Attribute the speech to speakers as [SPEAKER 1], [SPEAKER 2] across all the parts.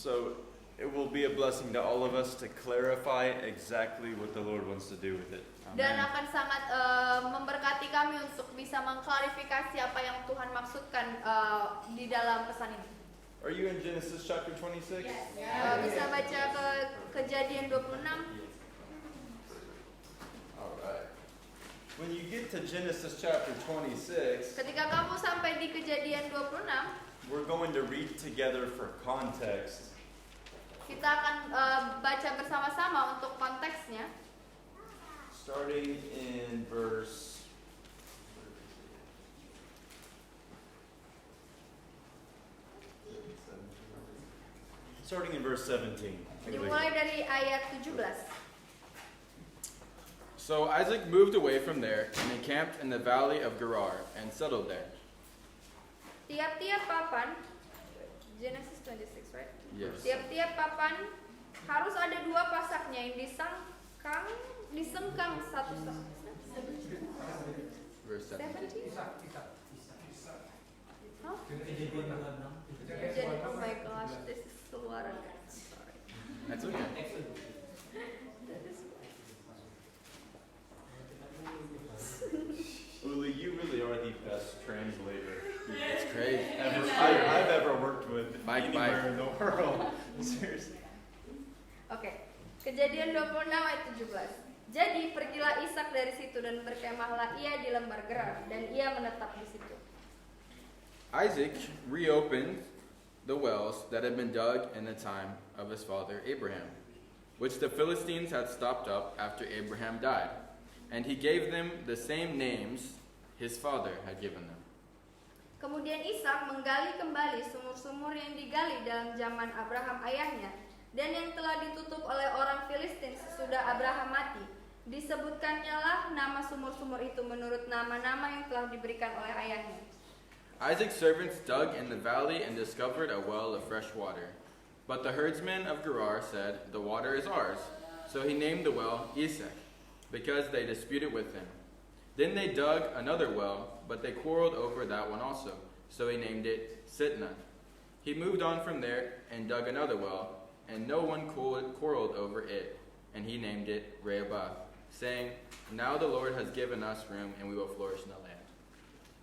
[SPEAKER 1] So it will be a blessing to all of us to clarify exactly what the Lord wants to do with it.
[SPEAKER 2] Dan akan sangat memberkati kami untuk bisa mengklarifikasi apa yang Tuhan maksudkan di dalam pesan ini.
[SPEAKER 1] Are you in Genesis chapter 26?
[SPEAKER 2] Yes. Bisa baca ke Kejadian 26.
[SPEAKER 1] Alright. When you get to Genesis chapter 26,
[SPEAKER 2] Ketika kamu sampai di Kejadian 26,
[SPEAKER 1] we're going to read together for context.
[SPEAKER 2] kita akan baca bersama-sama untuk konteksnya.
[SPEAKER 1] Starting in verse Starting in verse 17.
[SPEAKER 2] Dimulai dari ayat 17.
[SPEAKER 3] So Isaac moved away from there and encamped in the valley of Gerar and settled there.
[SPEAKER 2] Tiap-tiap papan, Genesis 26, right?
[SPEAKER 3] Yes.
[SPEAKER 2] Tiap-tiap papan harus ada dua pasaknya yang disengkang satu sama.
[SPEAKER 3] Verse 17.
[SPEAKER 2] Huh? Oh my gosh, this is keluaran. Sorry.
[SPEAKER 3] That's okay.
[SPEAKER 1] Uli, you really are the best translator
[SPEAKER 3] It's crazy.
[SPEAKER 1] I've ever worked with
[SPEAKER 3] Mike.
[SPEAKER 1] anywhere in the world. Seriously.
[SPEAKER 2] Oke. Kejadian 26 ayat 17. Jadi pergilah Ishak dari situ dan berkemahlah ia di lembar Gerar dan ia menetap di situ.
[SPEAKER 3] Isaac reopened the wells that had been dug in the time of his father Abraham, which the Philistines had stopped up after Abraham died. And he gave them the same names his father had given them.
[SPEAKER 2] Kemudian Ishak menggali kembali sumur-sumur yang digali dalam zaman Abraham ayahnya dan yang telah ditutup oleh orang Filistin sesudah Abraham mati. Disebutkannya lah nama sumur-sumur itu menurut nama-nama yang telah diberikan oleh ayahnya.
[SPEAKER 3] Isaac's servants dug in the valley and discovered a well of fresh water. But the herdsmen of Gerar said, "The water is ours." So he named the well Esek, because they disputed with him. Then they dug another well, but they quarreled over that one also. So he named it Sitnah. He moved on from there and dug another well, and no one quarreled over it. And he named it Rehoboth, saying, "Now the Lord has given us room, and we will flourish in the land."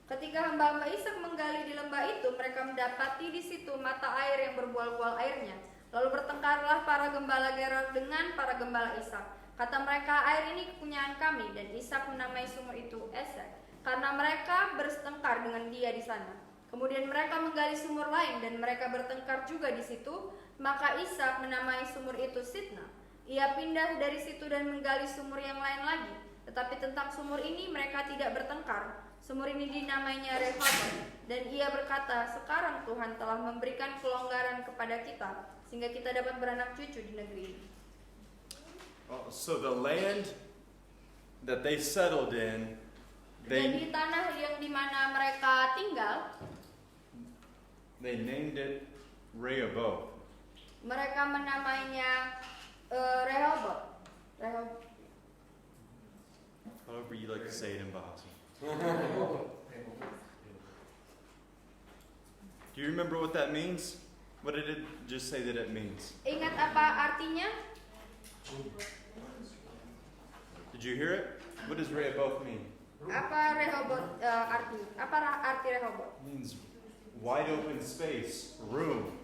[SPEAKER 2] Ketika hamba-hamba Ishak menggali di lembah itu, mereka mendapati di situ mata air yang berbual-bual airnya. Lalu bertengkarlah para gembala Gerar dengan para gembala Ishak. Kata mereka, air ini kepunyaan kami, dan Ishak menamai sumur itu Esek, karena mereka bertengkar dengan dia di sana. Kemudian mereka menggali sumur lain, dan mereka bertengkar juga di situ, maka Ishak menamai sumur itu Sitnah. Ia pindah dari situ dan menggali sumur yang lain lagi. Tetapi tentang sumur ini mereka tidak bertengkar. Sumur ini dinamainya Rehoboth, dan ia berkata, sekarang Tuhan telah memberikan kelonggaran kepada kita, sehingga kita dapat beranak cucu di negeri ini.
[SPEAKER 1] So the land that they settled in,
[SPEAKER 2] Jadi tanah yang dimana mereka tinggal,
[SPEAKER 1] they named it Rehoboth.
[SPEAKER 2] mereka menamainya Rehoboth.
[SPEAKER 1] However you like to say it in Bahasa. Do you remember what that means? What did it just say that it means?
[SPEAKER 2] Ingat apa artinya?
[SPEAKER 1] Did you hear it? What does Rehoboth mean?
[SPEAKER 2] Apa Rehoboth arti? Apa arti Rehoboth?
[SPEAKER 1] It means wide open space, room.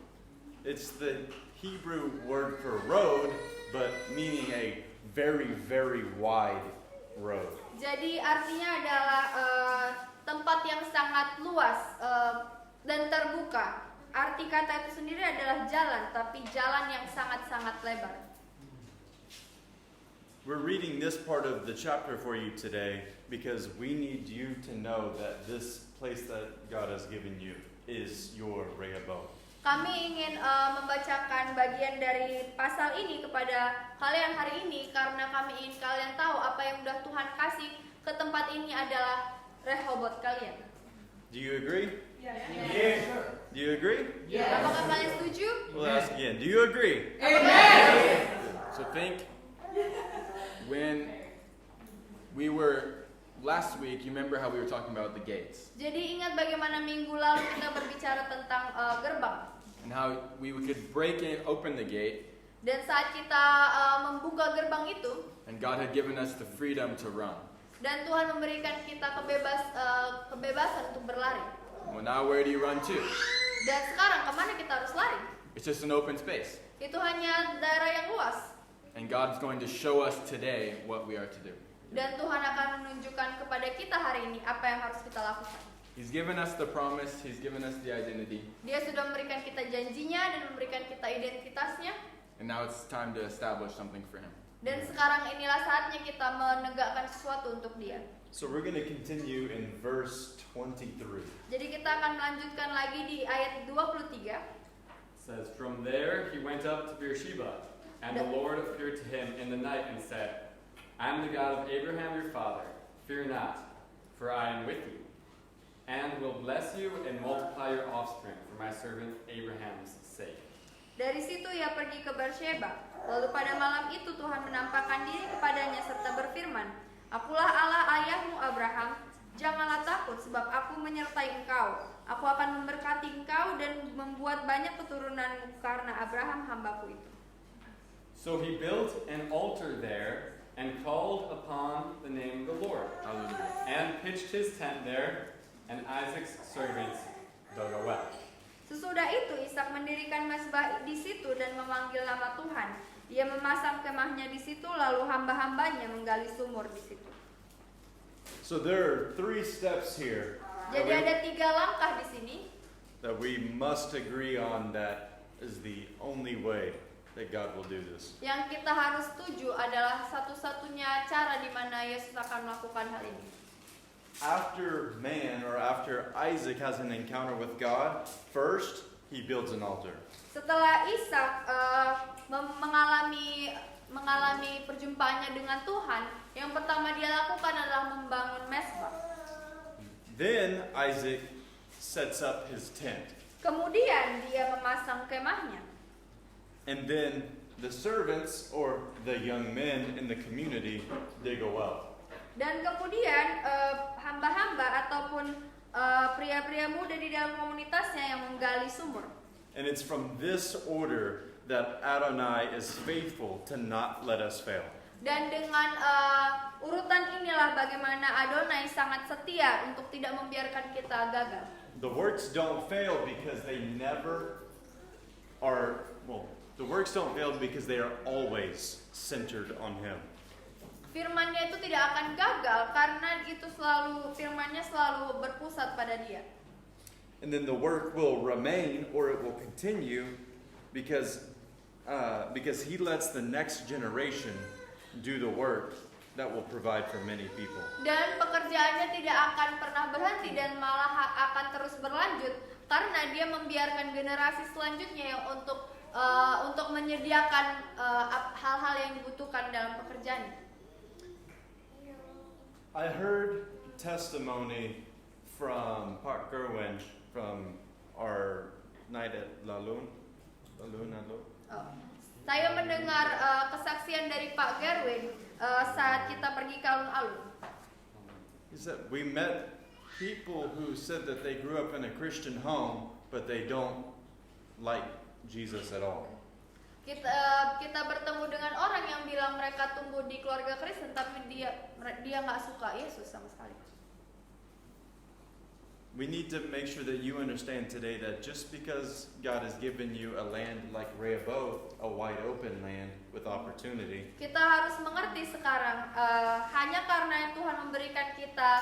[SPEAKER 1] It's the Hebrew word for road, but meaning a very, very wide road.
[SPEAKER 2] Jadi artinya adalah tempat yang sangat luas dan terbuka. Arti kata itu sendiri adalah jalan, tapi jalan yang sangat-sangat lebar.
[SPEAKER 1] We're reading this part of the chapter for you today because we need you to know that this place that God has given you is your Rehoboth.
[SPEAKER 2] Kami ingin membacakan bagian dari pasal ini kepada kalian hari ini karena kami ingin kalian tahu apa yang sudah Tuhan kasih ke tempat ini adalah Rehoboth kalian.
[SPEAKER 1] Do you agree?
[SPEAKER 2] Yes.
[SPEAKER 1] Do you agree?
[SPEAKER 2] Yes. Apakah kalian setuju?
[SPEAKER 1] We'll ask again. Do you agree?
[SPEAKER 2] Amen.
[SPEAKER 3] So think when we were last week, you remember how we were talking about the gates.
[SPEAKER 2] Jadi ingat bagaimana minggu lalu kita berbicara tentang gerbang.
[SPEAKER 3] and how we could open the gate,
[SPEAKER 2] Dan saat kita membuka gerbang itu,
[SPEAKER 3] and God had given us the freedom to run.
[SPEAKER 2] dan Tuhan memberikan kita kebebasan untuk berlari.
[SPEAKER 3] Well, now where do you run to?
[SPEAKER 2] Dan sekarang kemana kita harus lari?
[SPEAKER 3] It's just an open space.
[SPEAKER 2] Itu hanya daerah yang luas.
[SPEAKER 3] And God's going to show us today what we are to do.
[SPEAKER 2] Dan Tuhan akan menunjukkan kepada kita hari ini apa yang harus kita lakukan.
[SPEAKER 3] He's given us the promise, He's given us the identity,
[SPEAKER 2] Dia sudah memberikan kita janjinya dan memberikan kita identitasnya.
[SPEAKER 3] and now it's time to establish something for Him.
[SPEAKER 2] Dan sekarang inilah saatnya kita menegakkan sesuatu untuk Dia.
[SPEAKER 1] So we're going to continue in verse 23.
[SPEAKER 2] Jadi kita akan melanjutkan lagi di ayat 23.
[SPEAKER 4] Says, from there he went up to Beersheba, and the Lord appeared to him in the night and said, I am the God of Abraham your father. Fear not, for I am with you, and will bless you and multiply your offspring for my servant Abraham's sake.
[SPEAKER 2] Dari situ ia pergi ke Beersheba. Lalu pada malam itu Tuhan menampakkan diri kepadanya serta berfirman, Akulah Allah ayahmu Abraham, janganlah takut sebab aku menyertai engkau. Aku akan memberkati engkau dan membuat banyak keturunanmu karena Abraham hambaku itu.
[SPEAKER 4] So he built an altar there and called upon the name of the Lord,
[SPEAKER 3] Hallelujah.
[SPEAKER 4] and pitched his tent there, and Isaac's servants dug a well.
[SPEAKER 2] Sesudah itu Ishak mendirikan mezbah di situ dan memanggil nama Tuhan. Ia memasang kemahnya di situ, lalu hamba-hambanya menggali sumur di situ.
[SPEAKER 1] So there are 3 steps here
[SPEAKER 2] Jadi ada 3 langkah di sini
[SPEAKER 1] that we must agree on that is the only way that God will do this.
[SPEAKER 2] yang kita harus setuju adalah satu-satunya cara di mana Yesus akan melakukan hal ini.
[SPEAKER 1] After man or after Isaac has an encounter with God, first he builds an altar.
[SPEAKER 2] Setelah Ishak mengalami perjumpaannya dengan Tuhan, yang pertama dia lakukan adalah membangun mezbah.
[SPEAKER 1] Then Isaac sets up his tent.
[SPEAKER 2] Kemudian dia memasang kemahnya.
[SPEAKER 1] And then the servants or the young men in the community dig a well.
[SPEAKER 2] Dan kemudian hamba-hamba ataupun pria-pria muda di dalam komunitasnya yang menggali sumur.
[SPEAKER 1] And it's from this order that Adonai is faithful to not let us fail.
[SPEAKER 2] Dan dengan urutan inilah bagaimana Adonai sangat setia untuk tidak membiarkan kita gagal.
[SPEAKER 1] The works don't fail because they never are, the works don't fail because they are always centered on Him.
[SPEAKER 2] Firman-Nya itu tidak akan gagal karena itu firman-Nya selalu berpusat pada Dia.
[SPEAKER 1] And then the work will remain or it will continue because He lets the next generation do the work that will provide for many people.
[SPEAKER 2] Dan pekerjaannya tidak akan pernah berhenti dan malah akan terus berlanjut karena Dia membiarkan generasi selanjutnya yang untuk menyediakan hal-hal yang dibutuhkan dalam pekerjaannya.
[SPEAKER 1] I heard testimony from Park Gerwin from our night at Lalun.
[SPEAKER 2] Saya mendengar kesaksian dari Pak Gerwin saat kita pergi ke alun-alun.
[SPEAKER 1] He said we met people who said that they grew up in a Christian home, but they don't like Jesus at all.
[SPEAKER 2] Kita bertemu dengan orang yang bilang mereka tumbuh di keluarga Kristen, tapi dia nggak suka Yesus sama sekali.
[SPEAKER 1] We need to make sure that you understand today that just because God has given you a land like Rehoboth, a wide open land with opportunity,
[SPEAKER 2] Kita harus mengerti sekarang hanya karena Tuhan memberikan kita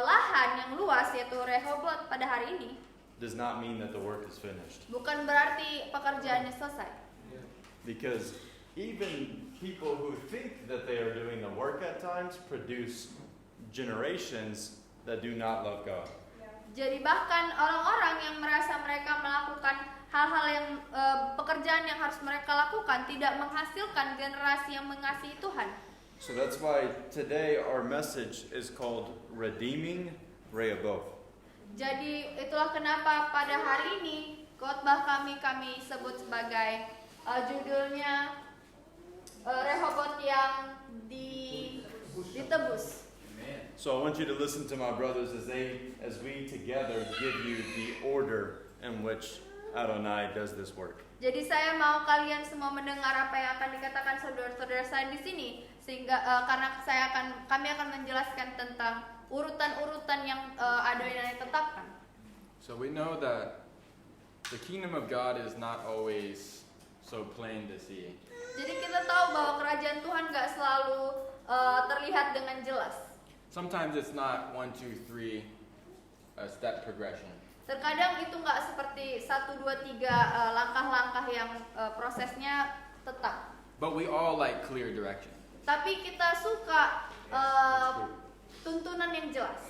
[SPEAKER 2] lahan yang luas yaitu Rehoboth pada hari ini,
[SPEAKER 1] does not mean that the work is finished.
[SPEAKER 2] bukan berarti pekerjaannya selesai.
[SPEAKER 1] Because even people who think that they are doing the work at times produce generations that do not love God.
[SPEAKER 2] Jadi bahkan orang-orang yang merasa mereka melakukan hal-hal yang pekerjaan yang harus mereka lakukan tidak menghasilkan generasi yang mengasihi Tuhan.
[SPEAKER 1] So that's why today our message is called Redeeming Rehoboth.
[SPEAKER 2] Jadi itulah kenapa pada hari ini khotbah kami sebut sebagai judulnya Rehoboth yang ditebus.
[SPEAKER 1] So I want you to listen to my brothers as we together give you the order in which Adonai does this work.
[SPEAKER 2] Jadi saya mau kalian semua mendengar apa yang akan dikatakan saudara-saudara saya di sini, sehingga karena kami akan menjelaskan tentang urutan-urutan yang Adonai tetapkan.
[SPEAKER 3] So we know that the kingdom of God is not always so plain to see.
[SPEAKER 2] Jadi kita tahu bahwa kerajaan Tuhan gak selalu terlihat dengan jelas.
[SPEAKER 3] Sometimes it's not 1, 2, 3 a step progression.
[SPEAKER 2] Terkadang itu nggak seperti 1, 2, 3 langkah-langkah yang prosesnya tetap.
[SPEAKER 3] But we all like clear direction.
[SPEAKER 2] Tapi kita suka tuntunan yang jelas.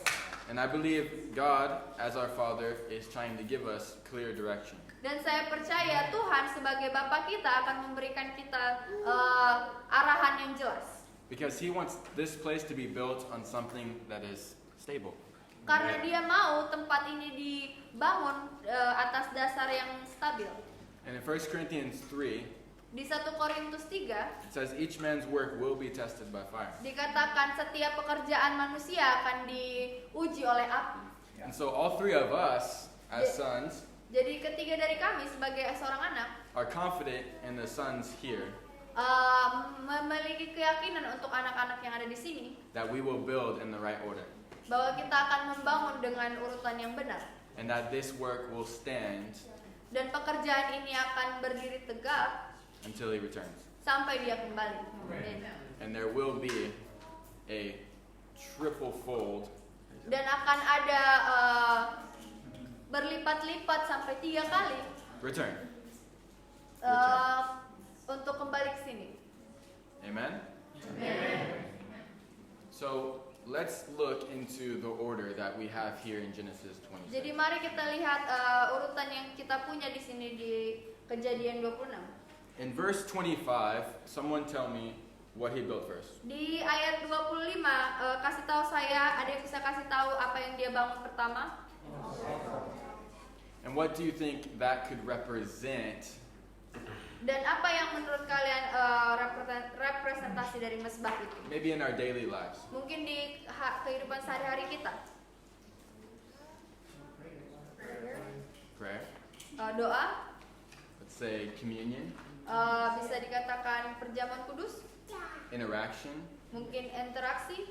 [SPEAKER 3] And I believe God, as our Father, is trying to give us clear direction.
[SPEAKER 2] Dan saya percaya Tuhan sebagai Bapa kita akan memberikan kita arahan yang jelas.
[SPEAKER 3] Because He wants this place to be built on something that is stable.
[SPEAKER 2] Karena Dia mau tempat ini dibangun atas dasar yang stabil.
[SPEAKER 3] And in 1 Corinthians 3,
[SPEAKER 2] Di 1 Korintus 3
[SPEAKER 3] it says each man's work will be tested by fire.
[SPEAKER 2] dikatakan setiap pekerjaan manusia akan diuji oleh api.
[SPEAKER 3] And so all three of us, as sons,
[SPEAKER 2] Jadi ketiga dari kami sebagai seorang anak
[SPEAKER 3] are confident in the sons here
[SPEAKER 2] memiliki keyakinan untuk anak-anak yang ada di sini
[SPEAKER 3] that we will build in the right order.
[SPEAKER 2] bahwa kita akan membangun dengan urutan yang benar
[SPEAKER 3] And that this work will stand
[SPEAKER 2] dan pekerjaan ini akan berdiri tegak
[SPEAKER 3] until He returns.
[SPEAKER 2] sampai Dia kembali. Amin.
[SPEAKER 3] And there will be a triple fold
[SPEAKER 2] Dan akan ada berlipat-lipat sampai 3 kali
[SPEAKER 3] return.
[SPEAKER 2] untuk kembali ke sini.
[SPEAKER 3] Amen? So let's look into the order that we have here in Genesis
[SPEAKER 2] Jadi
[SPEAKER 3] 26.
[SPEAKER 2] mari kita lihat urutan yang kita punya di sini di Kejadian 26.
[SPEAKER 3] In verse 25, someone tell me what he built first.
[SPEAKER 2] Di ayat 25 kasih tahu saya, ada yang bisa kasih tahu apa yang dia bangun pertama?
[SPEAKER 3] And what do you think that could represent
[SPEAKER 2] Dan apa yang menurut kalian representasi dari mesbah itu?
[SPEAKER 3] maybe in our daily lives?
[SPEAKER 2] Mungkin di kehidupan sehari-hari kita.
[SPEAKER 3] Prayer,
[SPEAKER 2] Doa,
[SPEAKER 3] let's say communion,
[SPEAKER 2] bisa dikatakan perjamuan kudus,
[SPEAKER 3] interaction.
[SPEAKER 2] mungkin interaksi.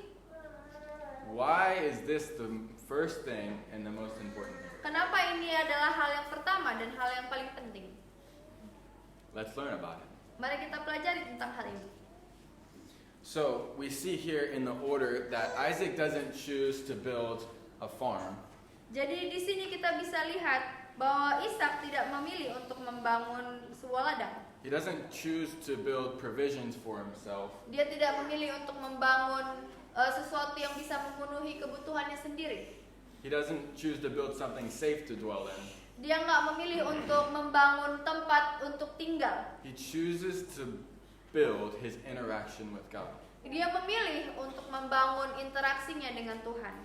[SPEAKER 3] Why is this the first thing and the most important thing?
[SPEAKER 2] Kenapa ini adalah hal yang pertama dan hal yang paling penting?
[SPEAKER 3] Let's learn about it.
[SPEAKER 2] Mari kita pelajari tentang hal ini.
[SPEAKER 3] So we see here in the order that Isaac doesn't choose to build a farm.
[SPEAKER 2] Jadi di sini kita bisa lihat bahwa Ishak tidak memilih untuk membangun sebuah ladang.
[SPEAKER 3] He doesn't choose to build provisions for himself.
[SPEAKER 2] Dia tidak memilih untuk membangun sesuatu yang bisa memenuhi kebutuhannya sendiri.
[SPEAKER 3] He doesn't choose to build something safe to dwell in.
[SPEAKER 2] Dia nggak memilih untuk membangun tempat untuk tinggal.
[SPEAKER 3] He chooses to build his interaction with God.
[SPEAKER 2] Dia memilih untuk membangun interaksinya dengan Tuhan.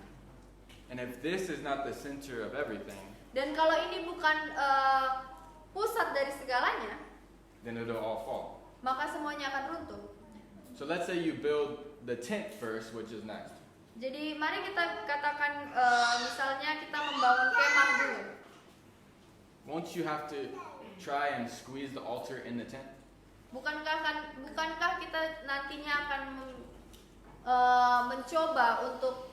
[SPEAKER 3] And if this is not the center of everything,
[SPEAKER 2] Dan kalau ini bukan pusat dari segalanya,
[SPEAKER 3] then it'll all fall.
[SPEAKER 2] maka semuanya akan runtuh.
[SPEAKER 3] So let's say you build the tent first, which is next.
[SPEAKER 2] Jadi mari kita katakan misalnya kita membangun kemah dulu.
[SPEAKER 3] Won't you have to try and squeeze the altar in the tent?
[SPEAKER 2] Bukankah kita nantinya akan mencoba untuk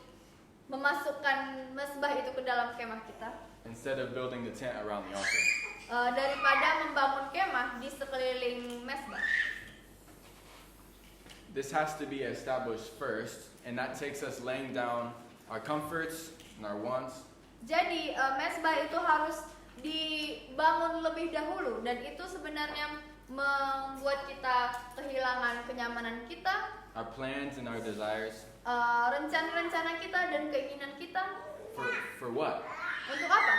[SPEAKER 2] memasukkan mesbah itu ke dalam kemah kita
[SPEAKER 3] Instead of building the tent around the altar.
[SPEAKER 2] daripada membangun kemah di sekeliling mesbah.
[SPEAKER 3] This has to be established first, and that takes us laying down our comforts and our wants.
[SPEAKER 2] Jadi mesbah itu harus dibangun lebih dahulu dan itu sebenarnya membuat kita kehilangan kenyamanan kita,
[SPEAKER 3] Our plans and our desires.
[SPEAKER 2] rencana-rencana kita dan keinginan kita.
[SPEAKER 3] For what?
[SPEAKER 2] Untuk apa?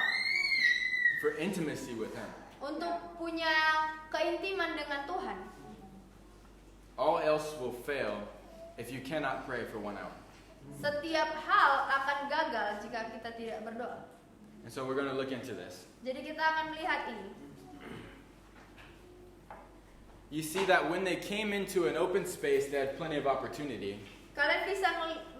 [SPEAKER 3] For intimacy with Him.
[SPEAKER 2] Untuk punya keintiman dengan Tuhan.
[SPEAKER 3] All else will fail if you cannot pray for 1 hour.
[SPEAKER 2] Setiap hal akan gagal jika kita tidak berdoa.
[SPEAKER 3] And so we're going to look into this.
[SPEAKER 2] Jadi kita akan melihat ini.
[SPEAKER 3] You see that when they came into an open space, they had plenty of opportunity.
[SPEAKER 2] Kalian bisa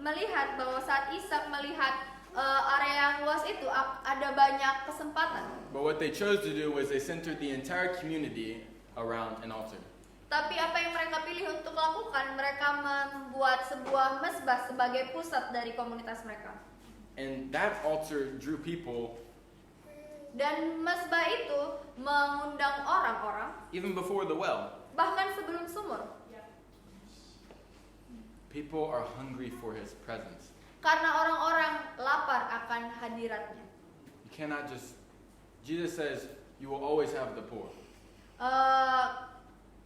[SPEAKER 2] melihat bahwa saat Ishak melihat area yang luas itu ada banyak kesempatan.
[SPEAKER 3] But what they chose to do was they centered the entire community around an altar.
[SPEAKER 2] Tapi apa yang mereka pilih untuk lakukan, mereka membuat sebuah mezbah sebagai pusat dari komunitas mereka.
[SPEAKER 3] And that altar drew people
[SPEAKER 2] Dan mezbah itu mengundang orang-orang
[SPEAKER 3] even before the well.
[SPEAKER 2] bahkan sebelum sumur.
[SPEAKER 3] People are hungry for his presence.
[SPEAKER 2] Karena orang-orang lapar akan hadiratnya.
[SPEAKER 3] You cannot just, Jesus says, you will always have the poor.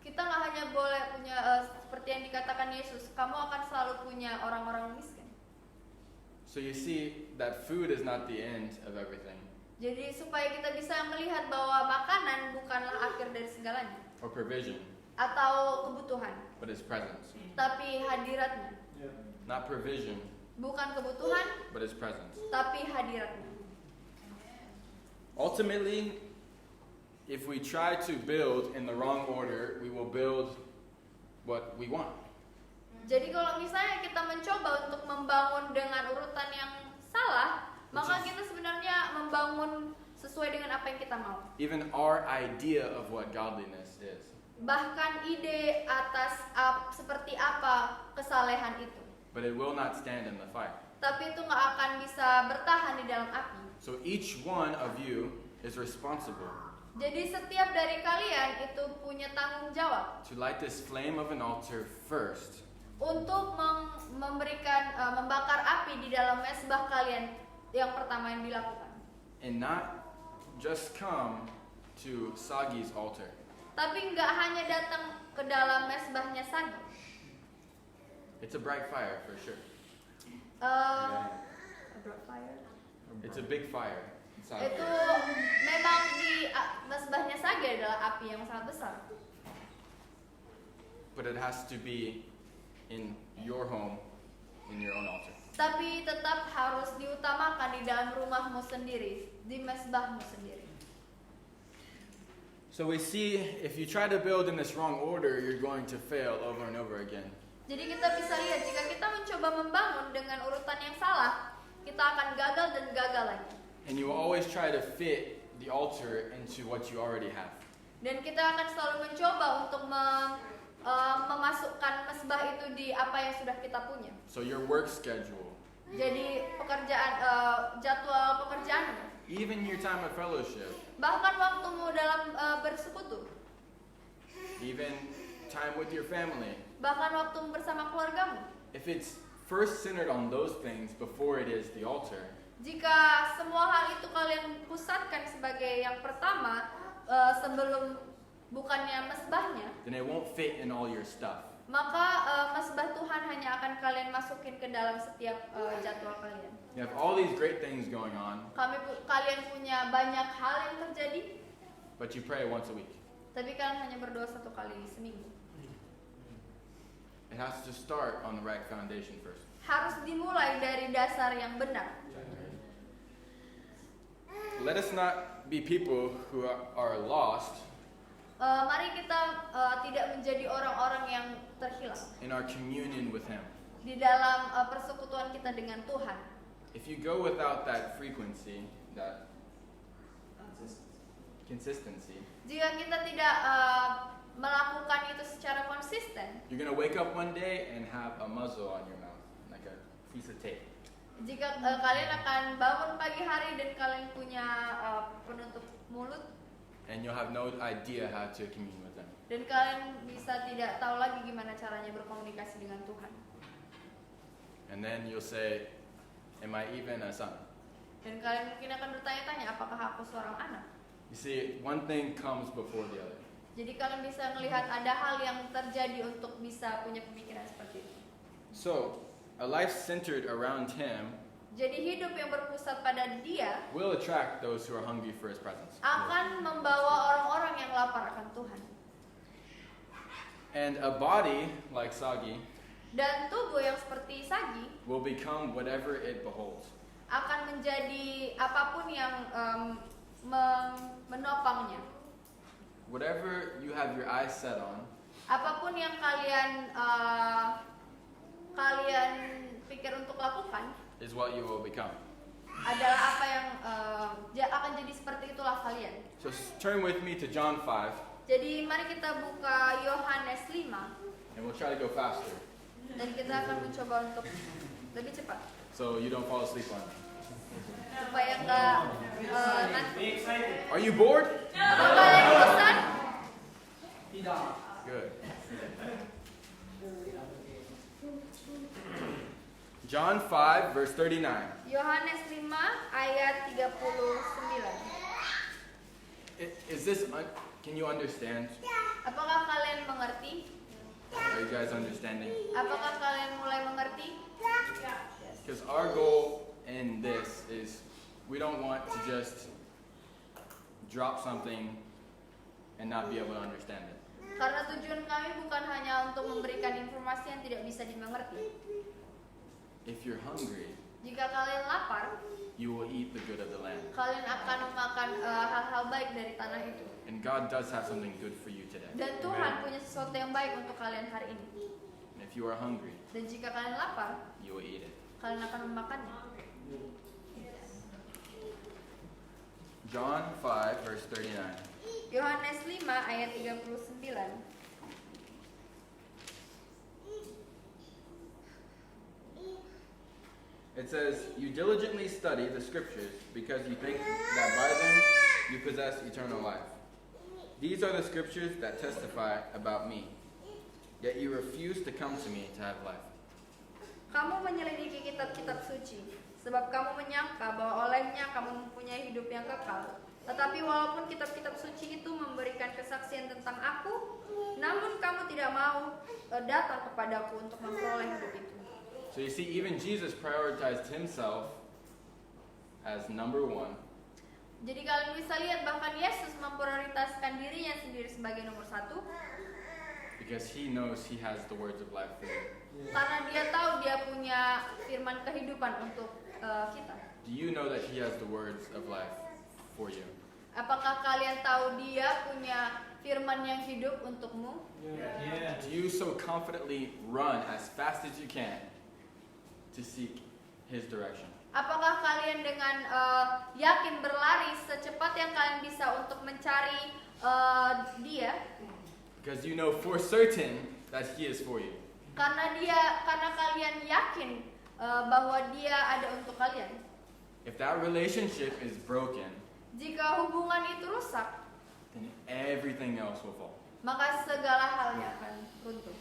[SPEAKER 2] Kita nggak hanya boleh punya seperti yang dikatakan Yesus, kamu akan selalu punya orang-orang miskin.
[SPEAKER 3] So you see that food is not the end of everything,
[SPEAKER 2] Jadi supaya kita bisa melihat bahwa makanan bukanlah akhir dari segalanya
[SPEAKER 3] or provision,
[SPEAKER 2] atau kebutuhan,
[SPEAKER 3] but his presence.
[SPEAKER 2] tapi hadiratnya.
[SPEAKER 3] Not provision,
[SPEAKER 2] Bukan kebutuhan,
[SPEAKER 3] but his presence.
[SPEAKER 2] tapi hadiratnya.
[SPEAKER 3] Ultimately, if we try to build in the wrong order, we will build what we want.
[SPEAKER 2] Jadi kalau misalnya kita mencoba untuk membangun dengan urutan yang salah, maka kita sebenarnya membangun sesuai dengan apa yang kita mau.
[SPEAKER 3] Even our idea of what godliness is.
[SPEAKER 2] Bahkan ide atas seperti apa kesalehan itu.
[SPEAKER 3] But it will not stand in the fire.
[SPEAKER 2] Tapi itu nggak akan bisa bertahan di dalam api.
[SPEAKER 3] So each one of you is responsible
[SPEAKER 2] Jadi setiap dari kalian itu punya tanggung jawab
[SPEAKER 3] to light this flame of an altar first,
[SPEAKER 2] untuk membakar api di dalam mezbah kalian yang pertama yang dilakukan.
[SPEAKER 3] and not just come to Sagi's altar.
[SPEAKER 2] Tapi nggak hanya datang ke dalam mezbahnya Sagi.
[SPEAKER 3] It's a bright fire for sure. It's a big fire. inside.
[SPEAKER 2] Itu memang di mezbahnya Sagi adalah api yang sangat besar.
[SPEAKER 3] But it has to be in your home, in your own altar.
[SPEAKER 2] Tapi tetap harus diutamakan di dalam rumahmu sendiri, di mezbahmu sendiri.
[SPEAKER 3] So we see if you try to build in this wrong order, you're going to fail over and over again.
[SPEAKER 2] Jadi kita bisa lihat jika kita mencoba membangun dengan urutan yang salah, kita akan gagal dan gagal lagi.
[SPEAKER 3] And you will always try to fit the altar into what you already have.
[SPEAKER 2] Dan kita akan selalu mencoba untuk memasukkan mezbah itu di apa yang sudah kita punya.
[SPEAKER 3] So your work schedule,
[SPEAKER 2] Jadi jadwal pekerjaanmu,
[SPEAKER 3] even your time of fellowship,
[SPEAKER 2] bahkan waktumu dalam bersekutu,
[SPEAKER 3] even time with your family,
[SPEAKER 2] bahkan waktumu bersama keluargamu.
[SPEAKER 3] if it's first centered on those things before it is the altar,
[SPEAKER 2] Jika semua hal itu kalian pusatkan sebagai yang pertama sebelum bukannya mezbahnya,
[SPEAKER 3] then it won't fit in all your stuff.
[SPEAKER 2] maka mezbah Tuhan hanya akan kalian masukin ke dalam setiap jadwal kalian.
[SPEAKER 3] You have all these great things going on,
[SPEAKER 2] Kalian punya banyak hal yang terjadi,
[SPEAKER 3] but you pray once a week.
[SPEAKER 2] tapi kalian hanya berdoa 1 kali seminggu.
[SPEAKER 3] It has to start on the right foundation first.
[SPEAKER 2] Harus dimulai dari dasar yang benar.
[SPEAKER 3] Let us not be people who are lost
[SPEAKER 2] Mari kita tidak menjadi orang-orang yang terhilang
[SPEAKER 3] in our communion with Him.
[SPEAKER 2] di dalam persekutuan kita dengan Tuhan.
[SPEAKER 3] If you go without that frequency, that consistency,
[SPEAKER 2] Jika kita tidak melakukan itu secara konsisten,
[SPEAKER 3] you're going to wake up one day and have a muzzle on your mouth, like a piece of tape.
[SPEAKER 2] jika kalian akan bangun pagi hari dan kalian punya penutup mulut,
[SPEAKER 3] And you'll have no idea how to commune with Him.
[SPEAKER 2] dan kalian bisa tidak tahu lagi gimana caranya berkomunikasi dengan Tuhan.
[SPEAKER 3] And then you'll say, am I even a son?
[SPEAKER 2] Dan kalian mungkin akan bertanya-tanya, apakah aku seorang anak?
[SPEAKER 3] You see, one thing comes before the other.
[SPEAKER 2] Jadi kalian bisa melihat ada hal yang terjadi untuk bisa punya pemikiran seperti itu.
[SPEAKER 3] So, a life centered around Him
[SPEAKER 2] Jadi hidup yang berpusat pada Dia
[SPEAKER 3] will attract those who are hungry for His presence.
[SPEAKER 2] akan membawa orang-orang yang lapar akan Tuhan.
[SPEAKER 3] And a body like Sagi
[SPEAKER 2] Dan tubuh yang seperti Sagi
[SPEAKER 3] will become whatever it beholds.
[SPEAKER 2] akan menjadi apapun yang menopangnya.
[SPEAKER 3] Whatever you have your eyes set on
[SPEAKER 2] Apapun yang kalian pikir untuk lakukan,
[SPEAKER 3] is what you will become.
[SPEAKER 2] adalah apa yang akan jadi seperti itulah kalian.
[SPEAKER 3] So turn with me to John 5,
[SPEAKER 2] Jadi mari kita buka Yohanes 5
[SPEAKER 3] and we'll try to go faster
[SPEAKER 2] dan kita akan mencoba untuk lebih cepat
[SPEAKER 3] so you don't fall asleep on me.
[SPEAKER 2] supaya enggak nanti.
[SPEAKER 3] Are you bored?
[SPEAKER 2] Apakah kalian bosan?
[SPEAKER 3] Good. John 5, verse 39.
[SPEAKER 2] Yohanes 5 ayat 39.
[SPEAKER 3] Is this, can you understand?
[SPEAKER 2] Apakah kalian mengerti?
[SPEAKER 3] Are you guys understanding?
[SPEAKER 2] Apakah kalian mulai mengerti?
[SPEAKER 3] Because our goal in this is we don't want to just drop something and not be able to understand it.
[SPEAKER 2] Karena tujuan kami bukan hanya untuk memberikan informasi yang tidak bisa dimengerti.
[SPEAKER 3] If you're hungry,
[SPEAKER 2] Jika kalian lapar,
[SPEAKER 3] you will eat the good of the land.
[SPEAKER 2] kalian akan memakan hal-hal baik dari tanah itu.
[SPEAKER 3] And God does have something good for you today.
[SPEAKER 2] Dan Tuhan punya sesuatu yang baik untuk kalian hari ini.
[SPEAKER 3] And if you are hungry,
[SPEAKER 2] Dan jika kalian lapar,
[SPEAKER 3] you will eat it.
[SPEAKER 2] kalian akan memakannya.
[SPEAKER 3] John 5, verse 39.
[SPEAKER 2] Yohanes 5 ayat 39.
[SPEAKER 3] It says, "You diligently study the scriptures because you think that by them you possess eternal life. These are the scriptures that testify about me. Yet you refuse to come to me to have life."
[SPEAKER 2] Kamu menyelidiki kitab-kitab suci, sebab kamu menyangka bahwa olehnya kamu mempunyai hidup yang kekal. Tetapi walaupun kitab-kitab suci itu memberikan kesaksian tentang aku, namun kamu tidak mau datang kepadaku untuk memperoleh hidup itu.
[SPEAKER 3] So you see, even Jesus prioritized himself as number one
[SPEAKER 2] Jadi kalian bisa lihat bahkan Yesus memprioritaskan dirinya sendiri sebagai nomor 1
[SPEAKER 3] because he knows he has the words of life for you.
[SPEAKER 2] karena dia tahu dia punya firman kehidupan untuk kita.
[SPEAKER 3] Do you know that he has the words of life for you?
[SPEAKER 2] Apakah kalian tahu dia punya firman yang hidup untukmu?
[SPEAKER 3] Do you so confidently run as fast as you can to seek his direction?
[SPEAKER 2] Apakah kalian dengan yakin berlari secepat yang kalian bisa untuk mencari dia?
[SPEAKER 3] Because you know for certain that he is for you.
[SPEAKER 2] Karena kalian yakin bahwa dia ada untuk kalian.
[SPEAKER 3] If that relationship is broken,
[SPEAKER 2] Jika hubungan itu rusak,
[SPEAKER 3] then everything else will fall.
[SPEAKER 2] maka segala halnya akan runtuh.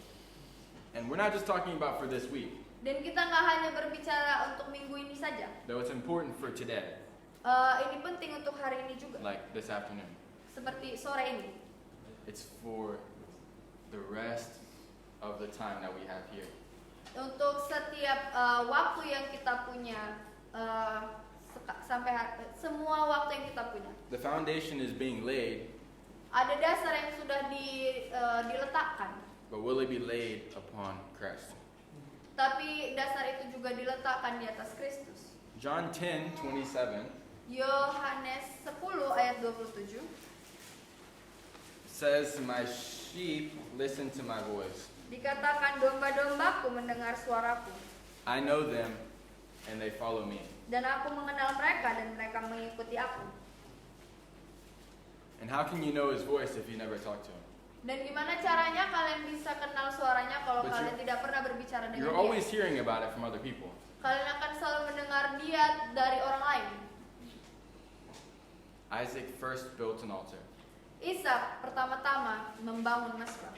[SPEAKER 3] And we're not just talking about for this week,
[SPEAKER 2] Dan kita nggak hanya berbicara untuk minggu ini saja.
[SPEAKER 3] though it's important for today,
[SPEAKER 2] Ini penting untuk hari ini juga.
[SPEAKER 3] like this afternoon.
[SPEAKER 2] Seperti sore ini.
[SPEAKER 3] It's for the rest of the time that we have here.
[SPEAKER 2] Untuk setiap waktu yang kita punya, semua waktu yang kita punya.
[SPEAKER 3] The foundation is being laid,
[SPEAKER 2] Ada dasar yang sudah diletakkan.
[SPEAKER 3] but will it be laid upon Christ?
[SPEAKER 2] Tapi dasar itu juga diletakkan di atas Kristus.
[SPEAKER 3] John 10:27
[SPEAKER 2] Yohanes 10 ayat 27.
[SPEAKER 3] says, "My sheep listen to my voice.
[SPEAKER 2] Dikatakan domba-dombaku mendengar suaraku.
[SPEAKER 3] I know them, and they follow me."
[SPEAKER 2] Dan aku mengenal mereka dan mereka mengikuti aku.
[SPEAKER 3] And how can you know his voice if you never talk to him?
[SPEAKER 2] Dan gimana caranya kalian bisa kenal suaranya kalau
[SPEAKER 3] But
[SPEAKER 2] kalian tidak pernah berbicara dengan
[SPEAKER 3] You're
[SPEAKER 2] dia?
[SPEAKER 3] always hearing about it from other people.
[SPEAKER 2] Kalian akan selalu mendengar dia dari orang lain.
[SPEAKER 3] Isaac first built an altar,
[SPEAKER 2] Ishak pertama-tama membangun mesbah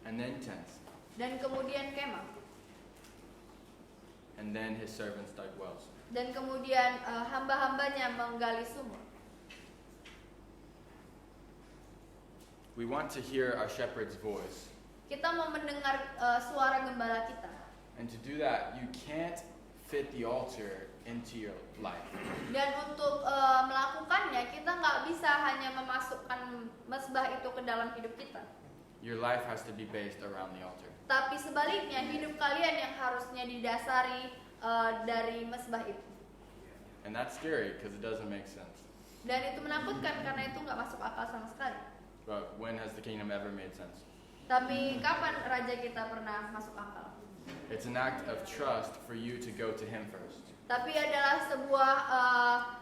[SPEAKER 3] and then tents,
[SPEAKER 2] dan kemudian kemah
[SPEAKER 3] and then his servants dug wells.
[SPEAKER 2] dan kemudian hamba-hambanya menggali sumur.
[SPEAKER 3] We want to hear our shepherd's voice.
[SPEAKER 2] Kita mau mendengar suara gembala kita.
[SPEAKER 3] And to do that, you can't fit the altar into your life.
[SPEAKER 2] Dan untuk melakukannya, kita nggak bisa hanya memasukkan mesbah itu ke dalam hidup kita.
[SPEAKER 3] Your life has to be based around the altar.
[SPEAKER 2] Tapi sebaliknya, hidup kalian yang harusnya didasari dari mesbah itu.
[SPEAKER 3] And that's scary because it doesn't make sense.
[SPEAKER 2] Dan itu menakutkan karena itu nggak masuk akal sama sekali.
[SPEAKER 3] But when has the kingdom ever made sense?
[SPEAKER 2] Tapi kapan raja kita pernah masuk akal?
[SPEAKER 3] It's an act of trust for you to go to him first.
[SPEAKER 2] tapi adalah sebuah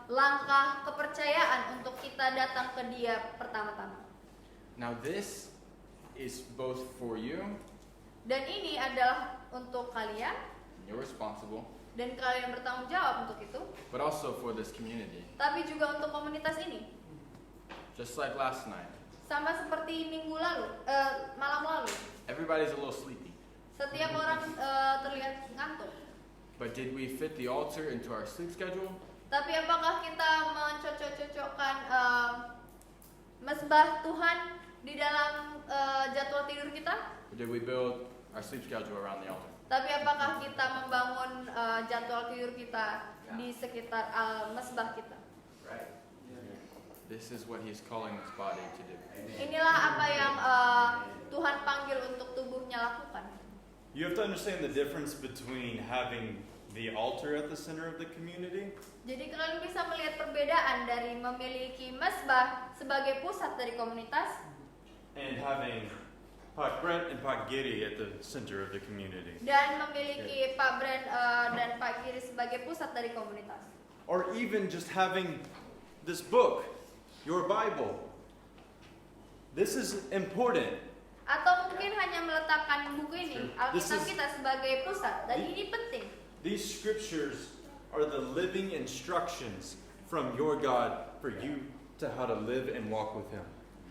[SPEAKER 2] langkah kepercayaan untuk kita datang ke Dia pertama-tama.
[SPEAKER 3] Now this is both for you,
[SPEAKER 2] Dan ini adalah untuk kalian,
[SPEAKER 3] you're responsible,
[SPEAKER 2] dan kalian bertanggung jawab untuk itu,
[SPEAKER 3] but also for this community.
[SPEAKER 2] tapi juga untuk komunitas ini.
[SPEAKER 3] Just like last night,
[SPEAKER 2] Sama seperti malam lalu,
[SPEAKER 3] everybody's a little sleepy.
[SPEAKER 2] setiap orang terlihat ngantuk.
[SPEAKER 3] But did we fit the altar into our sleep schedule?
[SPEAKER 2] Tapi apakah kita mencocok-cocokkan mesbah Tuhan di dalam jadwal tidur kita?
[SPEAKER 3] Or did we build our sleep schedule around the altar?
[SPEAKER 2] Tapi apakah kita membangun jadwal tidur kita di sekitar mesbah kita?
[SPEAKER 3] This is what he's calling this body to do.
[SPEAKER 2] Inilah apa yang Tuhan panggil untuk tubuhnya lakukan.
[SPEAKER 1] You have to understand the difference between having the altar at the center of the community
[SPEAKER 2] Jadi kalian bisa melihat perbedaan dari memiliki mesbah sebagai pusat dari komunitas
[SPEAKER 1] and having Pak Brent and Pak Giri at the center of the community.
[SPEAKER 2] dan memiliki Pak Brent dan Pak Giri sebagai pusat dari komunitas.
[SPEAKER 1] Or even just having this book, your Bible. This is important.
[SPEAKER 2] Atau mungkin hanya meletakkan buku ini,
[SPEAKER 1] This
[SPEAKER 2] Alkitab
[SPEAKER 1] is-
[SPEAKER 2] kita sebagai pusat. Dan ini penting.
[SPEAKER 1] These scriptures are the living instructions from your God for you to how to live and walk with Him.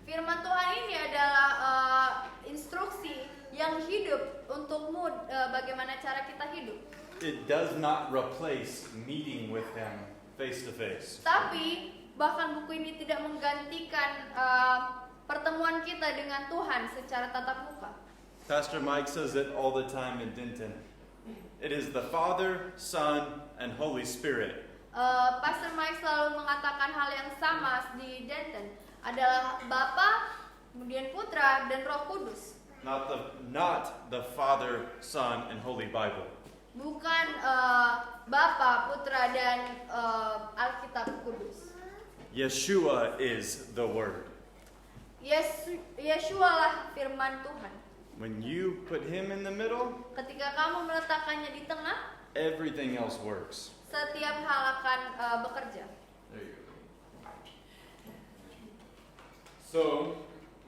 [SPEAKER 2] Firman Tuhan ini adalah instruksi yang hidup untukmu bagaimana cara kita hidup.
[SPEAKER 1] It does not replace meeting with Him face to face.
[SPEAKER 2] Tapi bahkan buku ini tidak menggantikan pertemuan kita dengan Tuhan secara tatap muka.
[SPEAKER 1] Pastor Mike says it all the time in Denton. It is the Father, Son, and Holy Spirit.
[SPEAKER 2] Pastor Mike selalu mengatakan hal yang sama di Denton, adalah Bapa, kemudian Putra dan Roh Kudus.
[SPEAKER 1] Not the Father, Son, and Holy Bible.
[SPEAKER 2] Bukan Bapa, Putra dan Alkitab Kudus.
[SPEAKER 1] Yeshua is the Word.
[SPEAKER 2] Yeshua lah firman Tuhan.
[SPEAKER 1] When you put Him in the middle,
[SPEAKER 2] Ketika kamu meletakkannya di tengah,
[SPEAKER 1] everything else works.
[SPEAKER 2] setiap hal akan bekerja.
[SPEAKER 3] There you go.
[SPEAKER 4] So,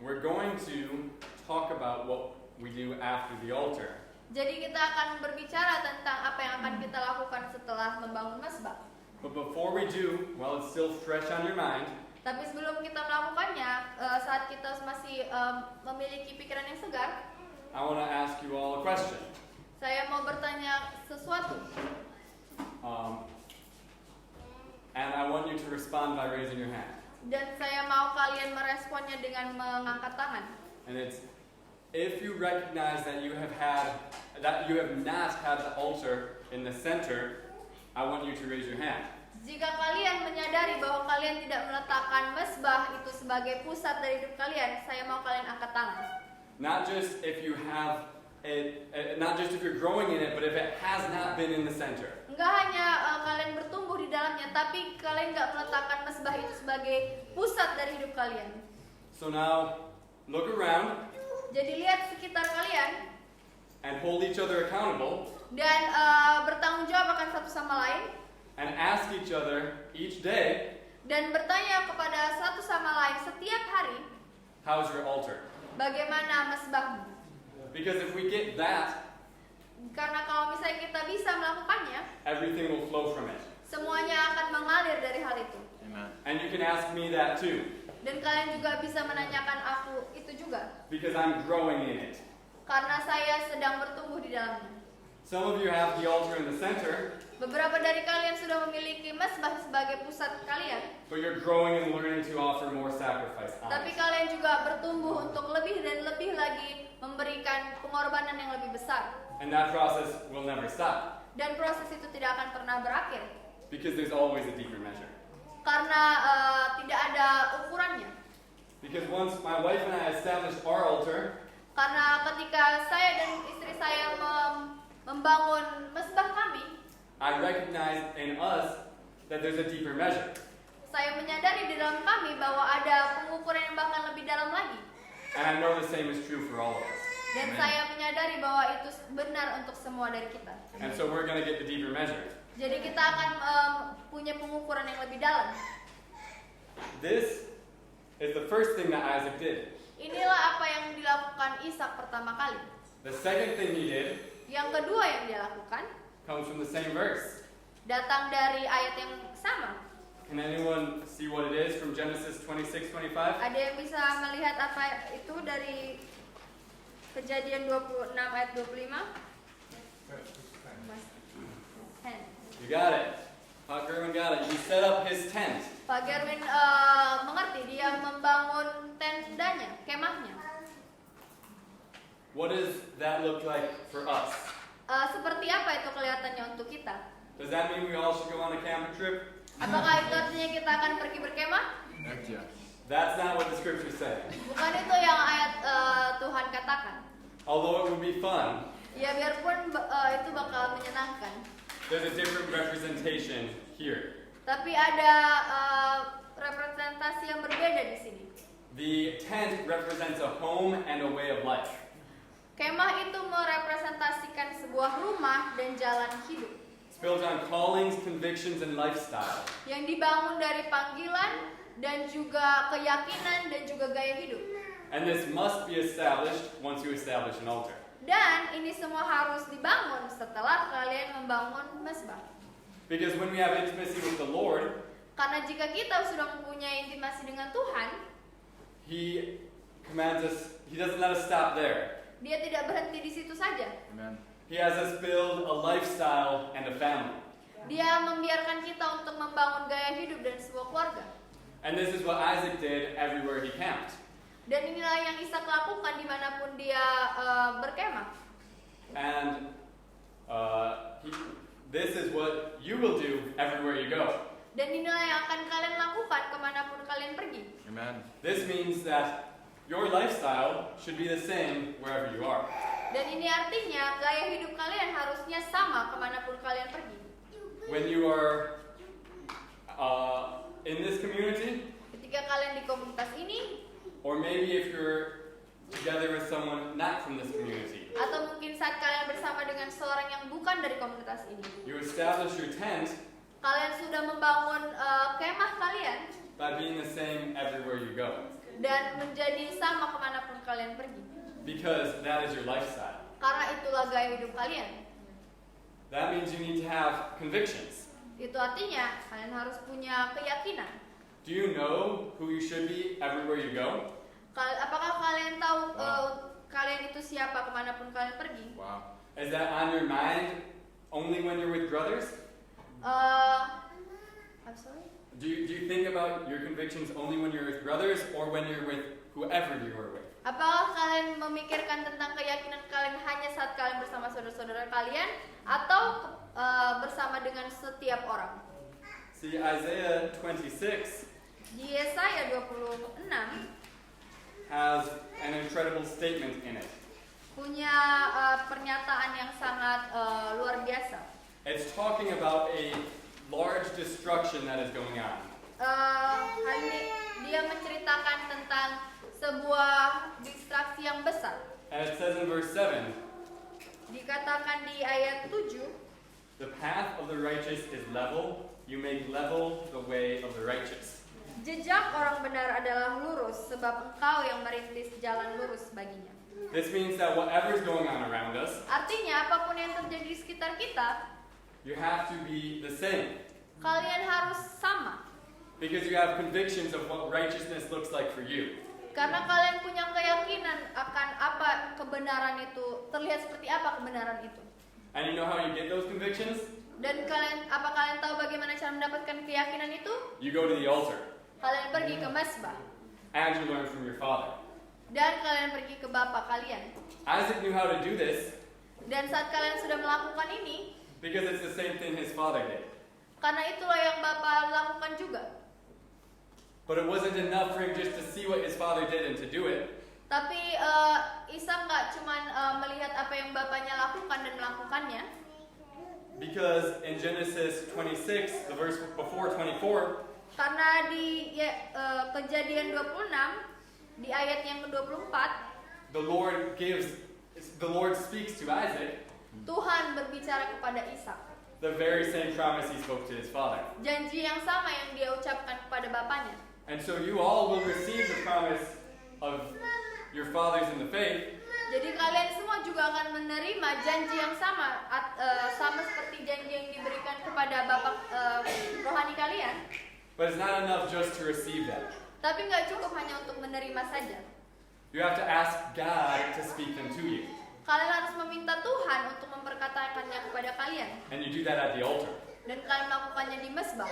[SPEAKER 4] we're going to talk about what we do after the altar.
[SPEAKER 2] Jadi kita akan berbicara tentang apa yang akan kita lakukan setelah membangun mesbah.
[SPEAKER 4] But before we do, while it's still fresh on your mind,
[SPEAKER 2] Tapi sebelum kita melakukannya, saat kita masih memiliki pikiran yang segar,
[SPEAKER 4] I want to ask you all a question.
[SPEAKER 2] saya mau bertanya sesuatu.
[SPEAKER 4] And I want you to respond by raising your hand.
[SPEAKER 2] Dan saya mau kalian meresponnya dengan mengangkat tangan.
[SPEAKER 4] And it's, if you recognize that you have not had the altar in the center, I want you to raise your hand.
[SPEAKER 2] Jika kalian menyadari bahwa kalian tidak meletakkan mesbah itu sebagai pusat dari hidup kalian, saya mau kalian angkat tangan.
[SPEAKER 4] Not just if you have it, not just if you're growing in it, but if it has not been in the center.
[SPEAKER 2] Enggak hanya kalian bertumbuh di dalamnya, tapi kalian nggak meletakkan mesbah itu sebagai pusat dari hidup kalian.
[SPEAKER 4] So now, look around
[SPEAKER 2] Jadi lihat sekitar kalian
[SPEAKER 4] and hold each other accountable
[SPEAKER 2] dan bertanggung jawab akan satu sama lain
[SPEAKER 4] and ask each other each day,
[SPEAKER 2] dan bertanya kepada satu sama lain setiap hari,
[SPEAKER 4] how's your altar?
[SPEAKER 2] bagaimana mesbahmu?
[SPEAKER 4] Because if we get that,
[SPEAKER 2] Karena kalau misalnya kita bisa melakukannya,
[SPEAKER 4] everything will flow from it.
[SPEAKER 2] semuanya akan mengalir dari hal itu.
[SPEAKER 3] Amen.
[SPEAKER 4] And you can ask me that too,
[SPEAKER 2] Dan kalian juga bisa menanyakan aku itu juga,
[SPEAKER 4] because I'm growing in it.
[SPEAKER 2] karena saya sedang bertumbuh di dalamnya.
[SPEAKER 4] Some of you have the altar in the center,
[SPEAKER 2] Beberapa dari kalian sudah memiliki mesbah sebagai pusat kalian,
[SPEAKER 4] but you're growing and learning to offer more sacrifice on
[SPEAKER 2] tapi
[SPEAKER 4] it.
[SPEAKER 2] kalian juga bertumbuh untuk lebih dan lebih lagi memberikan pengorbanan yang lebih besar.
[SPEAKER 4] And that process will never stop,
[SPEAKER 2] Dan proses itu tidak akan pernah berakhir,
[SPEAKER 4] because there's always a deeper measure.
[SPEAKER 2] karena tidak ada ukurannya.
[SPEAKER 4] Because once my wife and I established our altar,
[SPEAKER 2] Karena ketika saya dan istri saya membangun mesbah kami,
[SPEAKER 4] I recognized in us that there's a deeper measure.
[SPEAKER 2] saya menyadari di dalam kami bahwa ada pengukuran yang bahkan lebih dalam lagi.
[SPEAKER 4] And I know the same is true for all of us.
[SPEAKER 2] Dan
[SPEAKER 3] Amen.
[SPEAKER 2] saya menyadari bahwa itu benar untuk semua dari kita.
[SPEAKER 4] And so we're going to get the deeper measure.
[SPEAKER 2] Jadi kita akan punya pengukuran yang lebih dalam.
[SPEAKER 4] This is the first thing that Isaac did.
[SPEAKER 2] Inilah apa yang dilakukan Ishak pertama kali.
[SPEAKER 4] The second thing he did
[SPEAKER 2] Yang kedua yang dia lakukan
[SPEAKER 4] comes from the same verse.
[SPEAKER 2] datang dari ayat yang sama.
[SPEAKER 4] Can anyone see what it is from Genesis 26:25?
[SPEAKER 2] Ada yang bisa melihat apa itu dari Kejadian 26 ayat 25? Mas, Hen.
[SPEAKER 4] You got it. Pak Gerwin got it. He set up his tent.
[SPEAKER 2] Pak Gerwin mengerti, dia membangun tendanya, kemahnya.
[SPEAKER 4] What does that look like for us?
[SPEAKER 2] Seperti apa itu kelihatannya untuk kita?
[SPEAKER 4] Does that mean we all should go on a camping trip?
[SPEAKER 2] Apakah itu artinya kita akan pergi berkemah?
[SPEAKER 3] Heck yeah.
[SPEAKER 4] That's not what the scriptures say.
[SPEAKER 2] Bukan itu yang ayat Tuhan katakan.
[SPEAKER 4] Although it would be fun,
[SPEAKER 2] Ya biarpun itu bakal menyenangkan,
[SPEAKER 4] there's a different representation here.
[SPEAKER 2] tapi ada representasi yang berbeda di sini.
[SPEAKER 4] The tent represents a home and a way of life.
[SPEAKER 2] Kemah itu merepresentasikan sebuah rumah dan jalan hidup
[SPEAKER 4] It's built on callings, convictions, and lifestyle.
[SPEAKER 2] yang dibangun dari panggilan dan juga keyakinan dan juga gaya hidup.
[SPEAKER 4] And this must be established once you establish an altar.
[SPEAKER 2] Dan ini semua harus dibangun setelah kalian membangun mesbah.
[SPEAKER 4] Because when we have intimacy with the Lord,
[SPEAKER 2] Karena jika kita sudah mempunyai intimasi dengan Tuhan,
[SPEAKER 4] He commands us, He doesn't let us stop there.
[SPEAKER 2] Dia tidak berhenti di situ saja.
[SPEAKER 3] Amen.
[SPEAKER 4] He has us build a lifestyle and a family.
[SPEAKER 2] Dia membiarkan kita untuk membangun gaya hidup dan sebuah keluarga.
[SPEAKER 4] And this is what Isaac did everywhere he camped.
[SPEAKER 2] Dan inilah yang Ishak lakukan dimanapun dia berkemah.
[SPEAKER 4] And this is what you will do everywhere you go.
[SPEAKER 2] Dan inilah yang akan kalian lakukan kemanapun kalian pergi.
[SPEAKER 3] Amen.
[SPEAKER 4] This means that your lifestyle should be the same wherever you are.
[SPEAKER 2] Dan ini artinya gaya hidup kalian harusnya sama kemanapun kalian pergi.
[SPEAKER 4] When you are in this community,
[SPEAKER 2] Ketika kalian di komunitas ini,
[SPEAKER 4] or maybe if you're together with someone not from this community,
[SPEAKER 2] atau mungkin saat kalian bersama dengan seorang yang bukan dari komunitas ini,
[SPEAKER 4] you establish your tent
[SPEAKER 2] kalian sudah membangun kemah kalian
[SPEAKER 4] by being the same everywhere you go.
[SPEAKER 2] dan menjadi sama kemanapun kalian pergi.
[SPEAKER 4] Because that is your lifestyle.
[SPEAKER 2] Karena itulah gaya hidup kalian.
[SPEAKER 4] That means you need to have convictions.
[SPEAKER 2] Itu artinya kalian harus punya keyakinan.
[SPEAKER 4] Do you know who you should be everywhere you go?
[SPEAKER 2] Apakah kalian tahu kalian itu siapa kemanapun kalian pergi?
[SPEAKER 3] Wow.
[SPEAKER 4] Is that on your mind only when you're with brothers?
[SPEAKER 2] I'm sorry?
[SPEAKER 4] Do you think about your convictions only when you're with brothers or when you're with whoever you are with?
[SPEAKER 2] Apakah kalian memikirkan tentang keyakinan kalian hanya saat kalian bersama saudara-saudara kalian atau bersama dengan setiap orang?
[SPEAKER 4] See, Isaiah 26
[SPEAKER 2] Di Yesaya 26
[SPEAKER 4] has an incredible statement in it.
[SPEAKER 2] punya pernyataan yang sangat luar biasa.
[SPEAKER 4] It's talking about a large destruction that is going on.
[SPEAKER 2] Hal ini dia menceritakan tentang sebuah distraksi yang besar.
[SPEAKER 4] And it says in verse 7,
[SPEAKER 2] Dikatakan di ayat 7,
[SPEAKER 4] the path of the righteous is level, you make level the way of the righteous.
[SPEAKER 2] jejak orang benar adalah lurus, sebab engkau yang merintis jalan lurus baginya.
[SPEAKER 4] This means that whatever is going on around us,
[SPEAKER 2] Artinya apapun yang terjadi di sekitar kita,
[SPEAKER 4] you have to be the same.
[SPEAKER 2] kalian harus sama.
[SPEAKER 4] Because you have convictions of what righteousness looks like for you.
[SPEAKER 2] Karena kalian punya keyakinan akan apa kebenaran itu, terlihat seperti apa kebenaran itu.
[SPEAKER 4] And you know how you get those convictions?
[SPEAKER 2] Dan apa kalian tahu bagaimana cara mendapatkan keyakinan itu?
[SPEAKER 4] You go to the altar.
[SPEAKER 2] Kalian pergi ke mesbah.
[SPEAKER 4] And you learn from your father.
[SPEAKER 2] Dan kalian pergi ke bapak kalian.
[SPEAKER 4] Isaac knew how to do this
[SPEAKER 2] Dan saat kalian sudah melakukan ini,
[SPEAKER 4] because it's the same thing his father did.
[SPEAKER 2] karena itulah yang bapak lakukan juga.
[SPEAKER 4] But it wasn't enough for him just to see what his father did and to do it.
[SPEAKER 2] Tapi Ishak nggak cuman melihat apa yang bapaknya lakukan dan melakukannya.
[SPEAKER 4] Because in Genesis 26, the verse before 24,
[SPEAKER 2] Karena di Kejadian 26 di ayat yang ke-24,
[SPEAKER 4] the Lord gives the Lord speaks to Isaac
[SPEAKER 2] Tuhan berbicara kepada Ishak.
[SPEAKER 4] the very same promise he spoke to his father.
[SPEAKER 2] Janji yang sama yang dia ucapkan kepada bapaknya.
[SPEAKER 4] And so you all will receive the promise of your fathers in the faith,
[SPEAKER 2] Jadi kalian semua juga akan menerima janji yang sama, sama seperti janji yang diberikan kepada bapak rohani kalian.
[SPEAKER 4] but it's not enough just to receive them.
[SPEAKER 2] Tapi nggak cukup hanya untuk menerima saja.
[SPEAKER 4] You have to ask God to speak them to you.
[SPEAKER 2] Kalian harus meminta Tuhan untuk memperkatakannya kepada kalian.
[SPEAKER 4] And you do that at the altar.
[SPEAKER 2] Dan kalian melakukannya di mesbah.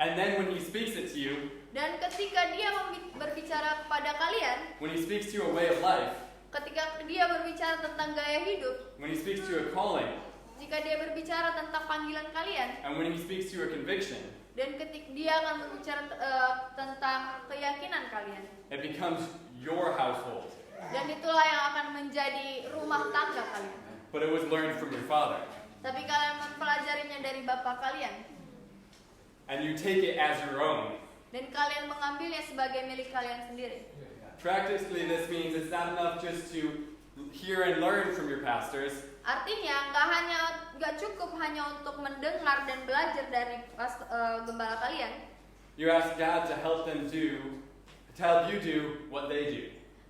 [SPEAKER 4] And then when he speaks it to you,
[SPEAKER 2] Dan ketika dia berbicara kepada kalian,
[SPEAKER 4] when he speaks to you a way of life,
[SPEAKER 2] ketika dia berbicara tentang gaya hidup,
[SPEAKER 4] when he speaks to you a calling,
[SPEAKER 2] jika dia berbicara tentang panggilan kalian,
[SPEAKER 4] and when he speaks to you a conviction,
[SPEAKER 2] dan ketika dia akan berbicara tentang keyakinan kalian,
[SPEAKER 4] it becomes your household.
[SPEAKER 2] dan itulah yang akan menjadi rumah tangga kalian.
[SPEAKER 4] But it was learned from your father.
[SPEAKER 2] Tapi kalian mempelajarinya dari bapak kalian,
[SPEAKER 4] And you take it as your own.
[SPEAKER 2] dan kalian mengambilnya sebagai milik kalian sendiri.
[SPEAKER 4] Practically, this means it's not enough just to hear and learn from your pastors.
[SPEAKER 2] Artinya nggak cukup hanya untuk mendengar dan belajar dari gembala kalian.
[SPEAKER 4] You ask God to help you do what they do.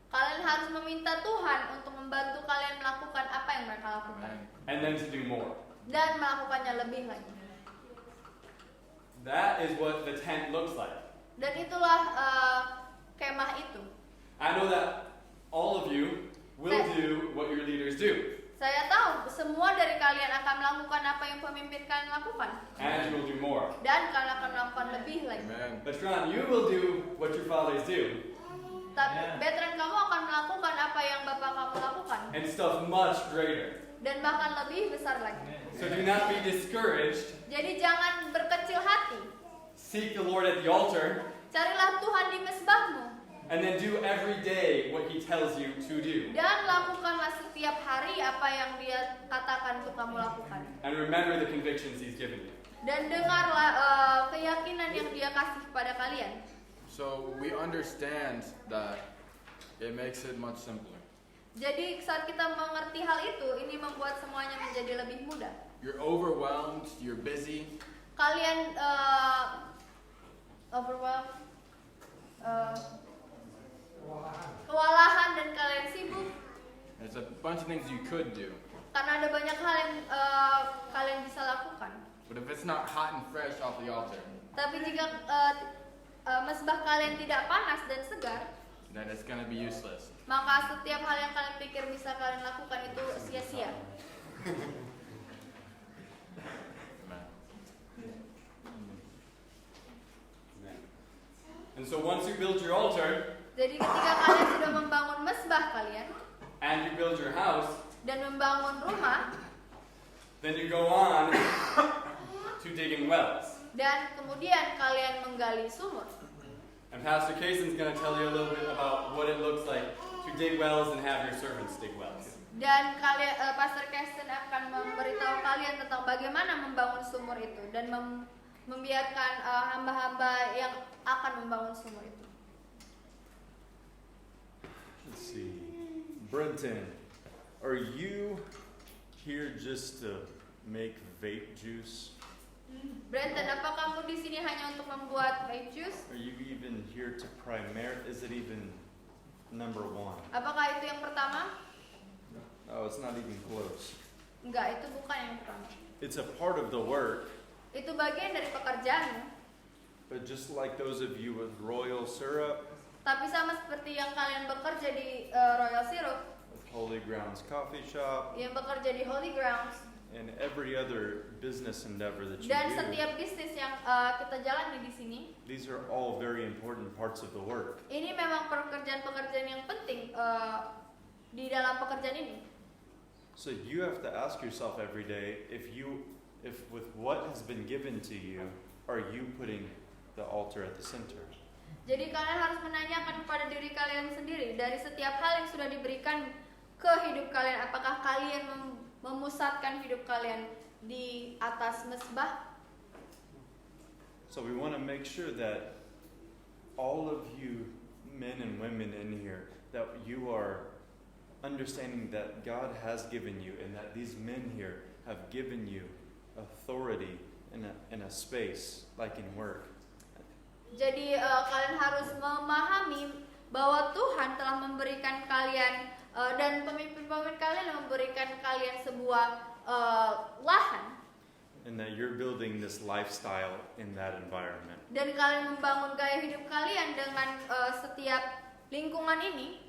[SPEAKER 2] Kalian harus meminta Tuhan untuk membantu kalian melakukan apa yang mereka lakukan,
[SPEAKER 4] And then to do more.
[SPEAKER 2] dan melakukannya lebih lagi.
[SPEAKER 4] That is what the tent looks like.
[SPEAKER 2] Dan itulah kemah itu.
[SPEAKER 4] I know that all of you will do what your leaders do.
[SPEAKER 2] Saya tahu semua dari kalian akan melakukan apa yang pemimpin kalian lakukan,
[SPEAKER 4] And you will do more.
[SPEAKER 2] dan kalian akan melakukan lebih lagi.
[SPEAKER 3] Amen.
[SPEAKER 4] But Ron, you will do what your fathers do.
[SPEAKER 2] Tapi veteran kamu akan melakukan apa yang bapak kamu lakukan,
[SPEAKER 4] And stuff much greater.
[SPEAKER 2] dan bahkan lebih besar lagi.
[SPEAKER 4] So do not be discouraged.
[SPEAKER 2] Jadi jangan berkecil hati.
[SPEAKER 4] Seek the Lord at the altar.
[SPEAKER 2] Carilah Tuhan di mesbahmu,
[SPEAKER 4] And then do every day what he tells you to do.
[SPEAKER 2] dan lakukanlah setiap hari apa yang dia katakan untuk kamu lakukan.
[SPEAKER 4] And remember the convictions he's given you.
[SPEAKER 2] Dan dengarlah keyakinan yang dia kasih kepada kalian.
[SPEAKER 3] So we understand that it makes it much simpler.
[SPEAKER 2] Jadi saat kita mengerti hal itu, ini membuat semuanya menjadi lebih mudah.
[SPEAKER 3] You're overwhelmed, you're busy,
[SPEAKER 2] Kalian overwhelmed, kewalahan, dan kalian sibuk
[SPEAKER 3] there's a bunch of things you could do.
[SPEAKER 2] karena ada banyak hal yang kalian bisa lakukan.
[SPEAKER 3] But if it's not hot and fresh off the altar,
[SPEAKER 2] Tapi jika mesbah kalian tidak panas dan segar,
[SPEAKER 3] then it's going to be useless.
[SPEAKER 2] maka setiap hal yang kalian pikir bisa kalian lakukan itu sia-sia.
[SPEAKER 3] Amen.
[SPEAKER 4] And so once you build your altar
[SPEAKER 2] Jadi ketika kalian sudah membangun mesbah kalian
[SPEAKER 4] and you build your house,
[SPEAKER 2] dan membangun rumah,
[SPEAKER 4] then you go on to digging wells.
[SPEAKER 2] dan kemudian kalian menggali sumur.
[SPEAKER 4] And Pastor Kaysen's going to tell you a little bit about what it looks like to dig wells and have your servants dig wells.
[SPEAKER 2] Dan kalian, Pastor Kirsten akan memberitahu kalian tentang bagaimana membangun sumur itu dan membiarkan hamba-hamba yang akan membangun sumur itu.
[SPEAKER 1] Let's see. Brenton, are you here just to make vape juice?
[SPEAKER 2] Brenton, apa kamu di sini hanya untuk membuat vape juice?
[SPEAKER 1] Are you even here to is it even number one?
[SPEAKER 2] Apakah itu yang pertama?
[SPEAKER 1] Oh, it's not even close.
[SPEAKER 2] Enggak, itu bukan yang pertama.
[SPEAKER 1] It's a part of the work,
[SPEAKER 2] Itu bagian dari pekerjaanmu.
[SPEAKER 1] but just like those of you with royal syrup,
[SPEAKER 2] Tapi sama seperti yang kalian bekerja di Royal Syrup,
[SPEAKER 1] with Holy Grounds Coffee Shop,
[SPEAKER 2] yang bekerja di Holy Grounds,
[SPEAKER 1] and every other business endeavor that you
[SPEAKER 2] dan
[SPEAKER 1] do,
[SPEAKER 2] setiap bisnis yang kita jalani di sini,
[SPEAKER 1] these are all very important parts of the work.
[SPEAKER 2] ini memang pekerjaan-pekerjaan yang penting di dalam pekerjaan ini.
[SPEAKER 1] So you have to ask yourself every day if with what has been given to you, are you putting the altar at the center?
[SPEAKER 2] Jadi kalian harus menanyakan kepada diri kalian sendiri, dari setiap hal yang sudah diberikan ke hidup kalian, apakah kalian memusatkan hidup kalian di atas mesbah?
[SPEAKER 1] So we want to make sure that all of you men and women in here, that you are understanding that God has given you and that these men here have given you authority in a space like in work.
[SPEAKER 2] Jadi kalian harus memahami bahwa Tuhan telah memberikan kalian dan pemimpin-pemimpin kalian memberikan kalian sebuah lahan.
[SPEAKER 1] And that you're building this lifestyle in that environment.
[SPEAKER 2] Dan kalian membangun gaya hidup kalian dengan setiap lingkungan ini.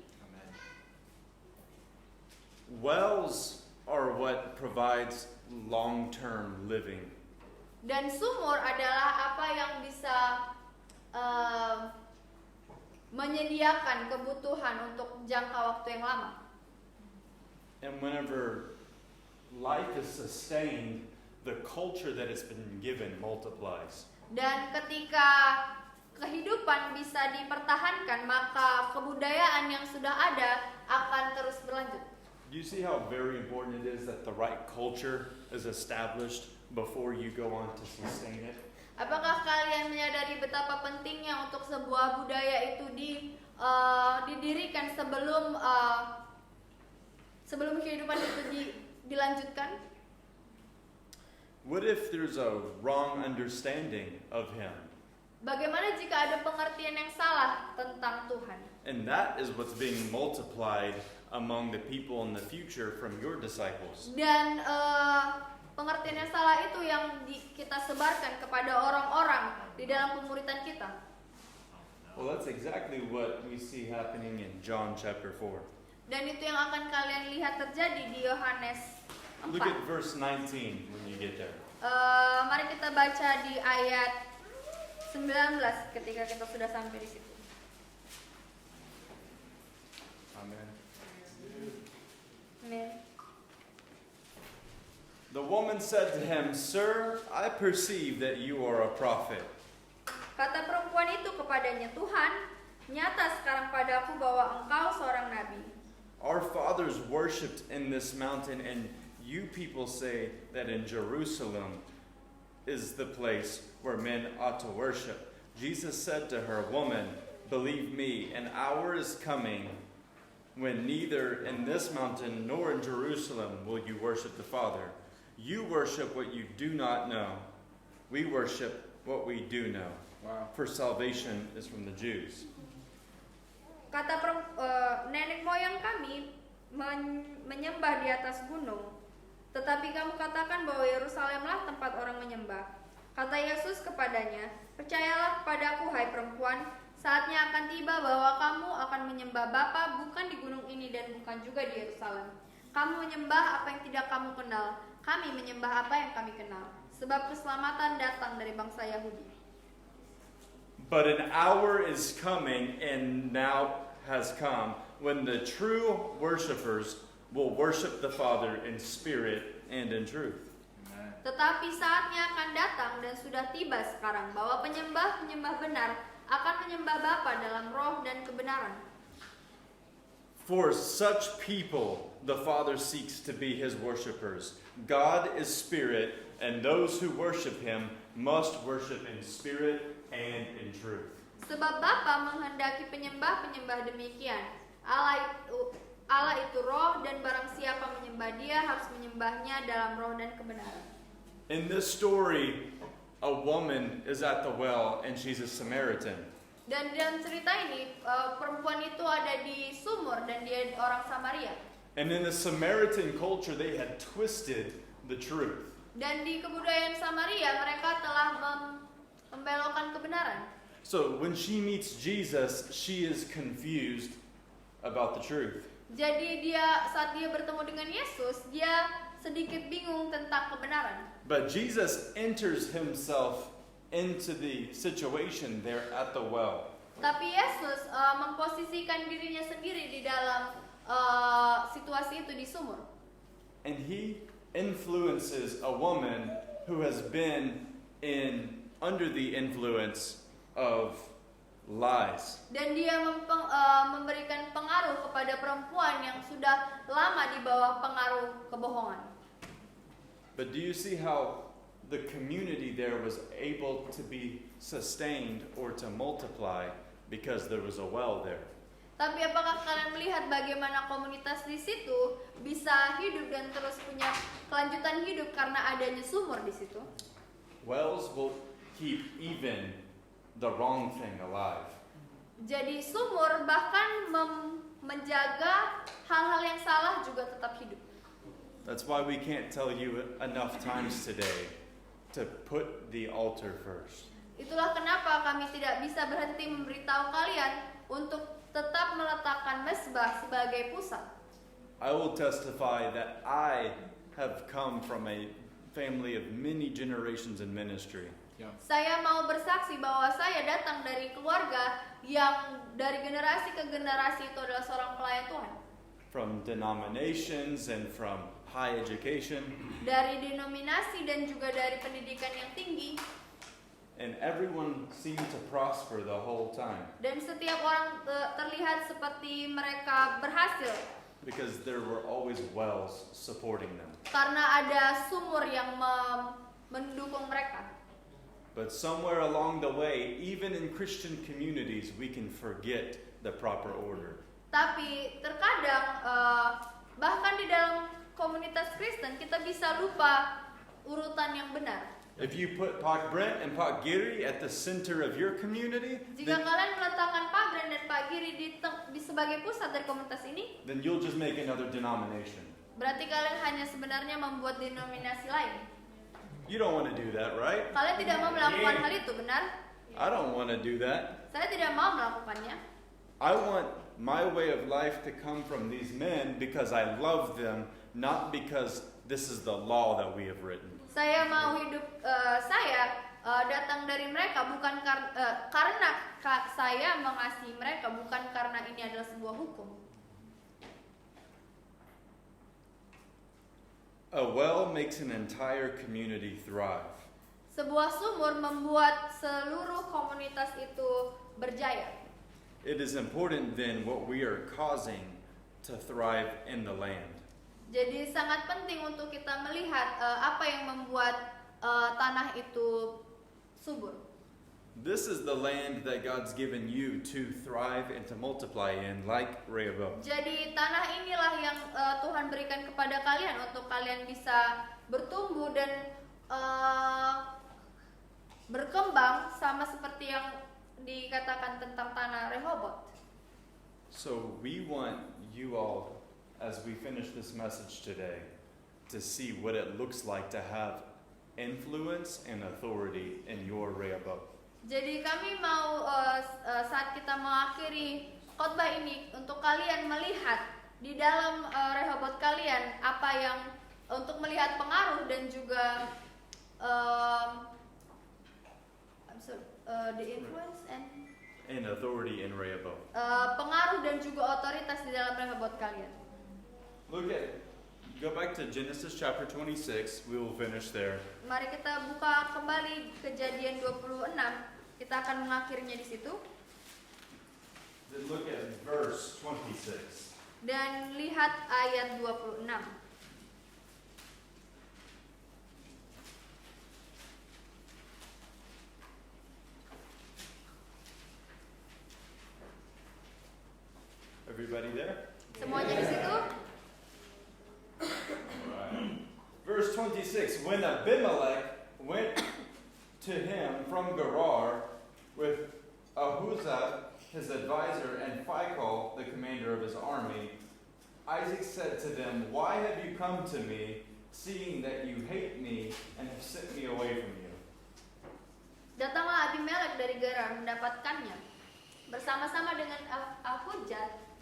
[SPEAKER 1] Wells are what provides long-term living.
[SPEAKER 2] Dan sumur adalah apa yang bisa menyediakan kebutuhan untuk jangka waktu yang lama.
[SPEAKER 1] And whenever life is sustained, the culture that it's been given multiplies.
[SPEAKER 2] Dan ketika kehidupan bisa dipertahankan, maka kebudayaan yang sudah ada akan terus berlanjut.
[SPEAKER 1] Do you see how very important it is that the right culture is established before you go on to sustain it?
[SPEAKER 2] Apakah kalian menyadari betapa pentingnya untuk sebuah budaya itu didirikan sebelum kehidupan itu dilanjutkan?
[SPEAKER 1] What if there's a wrong understanding of Him?
[SPEAKER 2] Bagaimana jika ada pengertian yang salah tentang Tuhan?
[SPEAKER 1] And that is what's being multiplied among the people in the future from your disciples.
[SPEAKER 2] Dan pengertian yang salah itu yang kita sebarkan kepada orang-orang di dalam pemuritan kita.
[SPEAKER 1] Well, that's exactly what we see happening in John chapter 4.
[SPEAKER 2] Dan itu yang akan kalian lihat terjadi di Yohanes 4.
[SPEAKER 1] Look at verse 19 when you get there.
[SPEAKER 2] Mari kita baca di ayat 19 ketika kita sudah sampai di situ.
[SPEAKER 1] Amen.
[SPEAKER 2] Amen.
[SPEAKER 1] The woman said to him, "Sir, I perceive that you are a prophet."
[SPEAKER 2] Kata perempuan itu kepadanya, "Tuhan, nyata sekarang padaku bahwa engkau seorang nabi.
[SPEAKER 1] Our fathers worshipped in this mountain, and you people say that in Jerusalem is the place where men ought to worship." Jesus said to her, "Woman, believe me, an hour is coming when neither in this mountain nor in Jerusalem will you worship the Father. You worship what you do not know. We worship what we do know.
[SPEAKER 3] Wow.
[SPEAKER 1] For salvation is from the Jews."
[SPEAKER 2] Kata nenek moyang kami menyembah di atas gunung, tetapi kamu katakan bahwa Yerusalemlah tempat orang menyembah. Kata Yesus kepadanya, "Percayalah kepadaku, hai perempuan, saatnya akan tiba bahwa kamu akan menyembah Bapa bukan di gunung ini dan bukan juga di Yerusalem. Kamu menyembah apa yang tidak kamu kenal, kami menyembah apa yang kami kenal, sebab keselamatan datang dari bangsa Yahudi."
[SPEAKER 1] But an hour is coming, and now has come, when the true worshipers will worship the Father in spirit and in truth.
[SPEAKER 2] Tetapi saatnya akan datang dan sudah tiba sekarang bahwa penyembah-penyembah benar akan menyembah Bapa dalam roh dan kebenaran.
[SPEAKER 1] For such people, the Father seeks to be His worshipers. God is spirit, and those who worship Him must worship in spirit and in truth.
[SPEAKER 2] Sebab Bapa menghendaki penyembah-penyembah demikian. Allah itu roh, dan barang siapa menyembah Dia harus menyembahnya dalam roh dan kebenaran.
[SPEAKER 1] In this story, a woman is at the well, and she's a Samaritan.
[SPEAKER 2] Dan dalam cerita ini, perempuan itu ada di sumur dan dia orang Samaria.
[SPEAKER 1] And in the Samaritan culture, they had twisted the truth.
[SPEAKER 2] Dan di kebudayaan Samaria, mereka telah membelokkan kebenaran.
[SPEAKER 1] So when she meets Jesus, she is confused about the truth.
[SPEAKER 2] Jadi saat dia bertemu dengan Yesus, dia sedikit bingung tentang kebenaran.
[SPEAKER 1] But Jesus enters himself into the situation there at the well.
[SPEAKER 2] Tapi Yesus memposisikan dirinya sendiri di dalam situasi itu di sumur.
[SPEAKER 1] And he influences a woman who has been under the influence of lies.
[SPEAKER 2] Dan dia memberikan pengaruh kepada perempuan yang sudah lama di bawah pengaruh kebohongan.
[SPEAKER 1] But do you see how the community there was able to be sustained or to multiply because there was a well there?
[SPEAKER 2] Tapi apakah kalian melihat bagaimana komunitas di situ bisa hidup dan terus punya kelanjutan hidup karena adanya sumur di situ?
[SPEAKER 1] Wells will keep even the wrong thing alive.
[SPEAKER 2] Jadi sumur bahkan menjaga hal-hal yang salah juga tetap hidup.
[SPEAKER 1] That's why we can't tell you enough times today to put the altar first.
[SPEAKER 2] Itulah kenapa kami tidak bisa berhenti memberitahu kalian untuk tetap meletakkan mezbah sebagai pusat.
[SPEAKER 1] I will testify that I have come from a family of many generations in ministry.
[SPEAKER 2] Saya mau bersaksi bahwa saya datang dari keluarga yang dari generasi ke generasi itu adalah seorang pelayan Tuhan.
[SPEAKER 1] From denominations and from high education.
[SPEAKER 2] Dari denominasi dan juga dari pendidikan yang tinggi.
[SPEAKER 1] And everyone seemed to prosper the whole time.
[SPEAKER 2] Dan setiap orang terlihat seperti mereka berhasil.
[SPEAKER 1] Because there were always wells supporting them.
[SPEAKER 2] Karena ada sumur yang mendukung mereka.
[SPEAKER 1] But somewhere along the way, even in Christian communities, we can forget the proper order.
[SPEAKER 2] Tapi terkadang bahkan di dalam komunitas Kristen kita bisa lupa urutan yang benar.
[SPEAKER 1] If you put Pak Brent and Pak Giri at the center of your community,
[SPEAKER 2] Jika kalian meletakkan Pak Brent dan Pak Giri di sebagai pusat dari komunitas ini,
[SPEAKER 1] then you'll just make another denomination.
[SPEAKER 2] berarti kalian hanya sebenarnya membuat denominasi lain.
[SPEAKER 1] You don't want to do that, right?
[SPEAKER 2] Kalian tidak mau melakukan hal itu, benar?
[SPEAKER 1] I don't want to do that.
[SPEAKER 2] Saya tidak mau melakukannya.
[SPEAKER 1] I want my way of life to come from these men because I love them, not because this is the law that we have written.
[SPEAKER 2] Saya mau hidup saya datang dari mereka bukan karena saya mengasihi mereka, bukan karena ini adalah sebuah hukum.
[SPEAKER 1] A well makes an entire community thrive.
[SPEAKER 2] Sebuah sumur membuat seluruh komunitas itu berjaya.
[SPEAKER 1] It is important then what we are causing to thrive in the land.
[SPEAKER 2] Jadi sangat penting untuk kita melihat apa yang membuat tanah itu subur.
[SPEAKER 1] This is the land that God's given you to thrive and to multiply in, like Rehoboam.
[SPEAKER 2] Jadi tanah inilah yang Tuhan berikan kepada kalian untuk kalian bisa bertumbuh dan berkembang sama seperti yang dikatakan tentang tanah Rehobot.
[SPEAKER 1] So we want you all, as we finish this message today, to see what it looks like to have influence and authority in your Rehoboam.
[SPEAKER 2] Jadi kami mau saat kita mengakhiri khotbah ini untuk kalian melihat di dalam Rehobot kalian apa yang untuk melihat pengaruh dan juga the influence
[SPEAKER 1] And authority in Rehoboam.
[SPEAKER 2] Pengaruh dan juga otoritas di dalam Rehobot kalian.
[SPEAKER 1] Go back to Genesis chapter 26. We will finish there.
[SPEAKER 2] Mari kita buka kembali Kejadian 26. Kita akan mengakhirinya di situ.
[SPEAKER 1] Then look at verse 26.
[SPEAKER 2] Dan lihat ayat 26.
[SPEAKER 1] Everybody there?
[SPEAKER 2] Semuanya di situ?
[SPEAKER 1] Verse 26, when Abimelech went to him from Gerar with Ahuzah, his advisor, and Phicol, the commander of his army, Isaac said to them, why have you come to me, seeing that you hate me and have sent me away from you?
[SPEAKER 2] Datanglah Abimelek dari Gerar mendapatkannya, bersama-sama dengan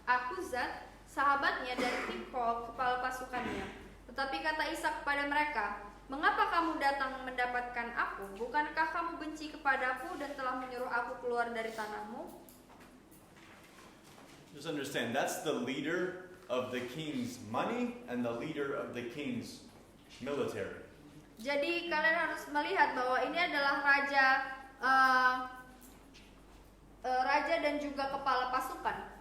[SPEAKER 2] Ahuzat, sahabatnya dari Phicol, kepala pasukannya. Tetapi kata Ishak kepada mereka, mengapa kamu datang mendapatkan aku? Bukankah kamu benci kepadaku dan telah menyuruh aku keluar dari tanahmu?
[SPEAKER 1] Just understand, that's the leader of the king's money and the leader of the king's military.
[SPEAKER 2] Jadi kalian harus melihat bahwa ini adalah raja dan juga kepala pasukan.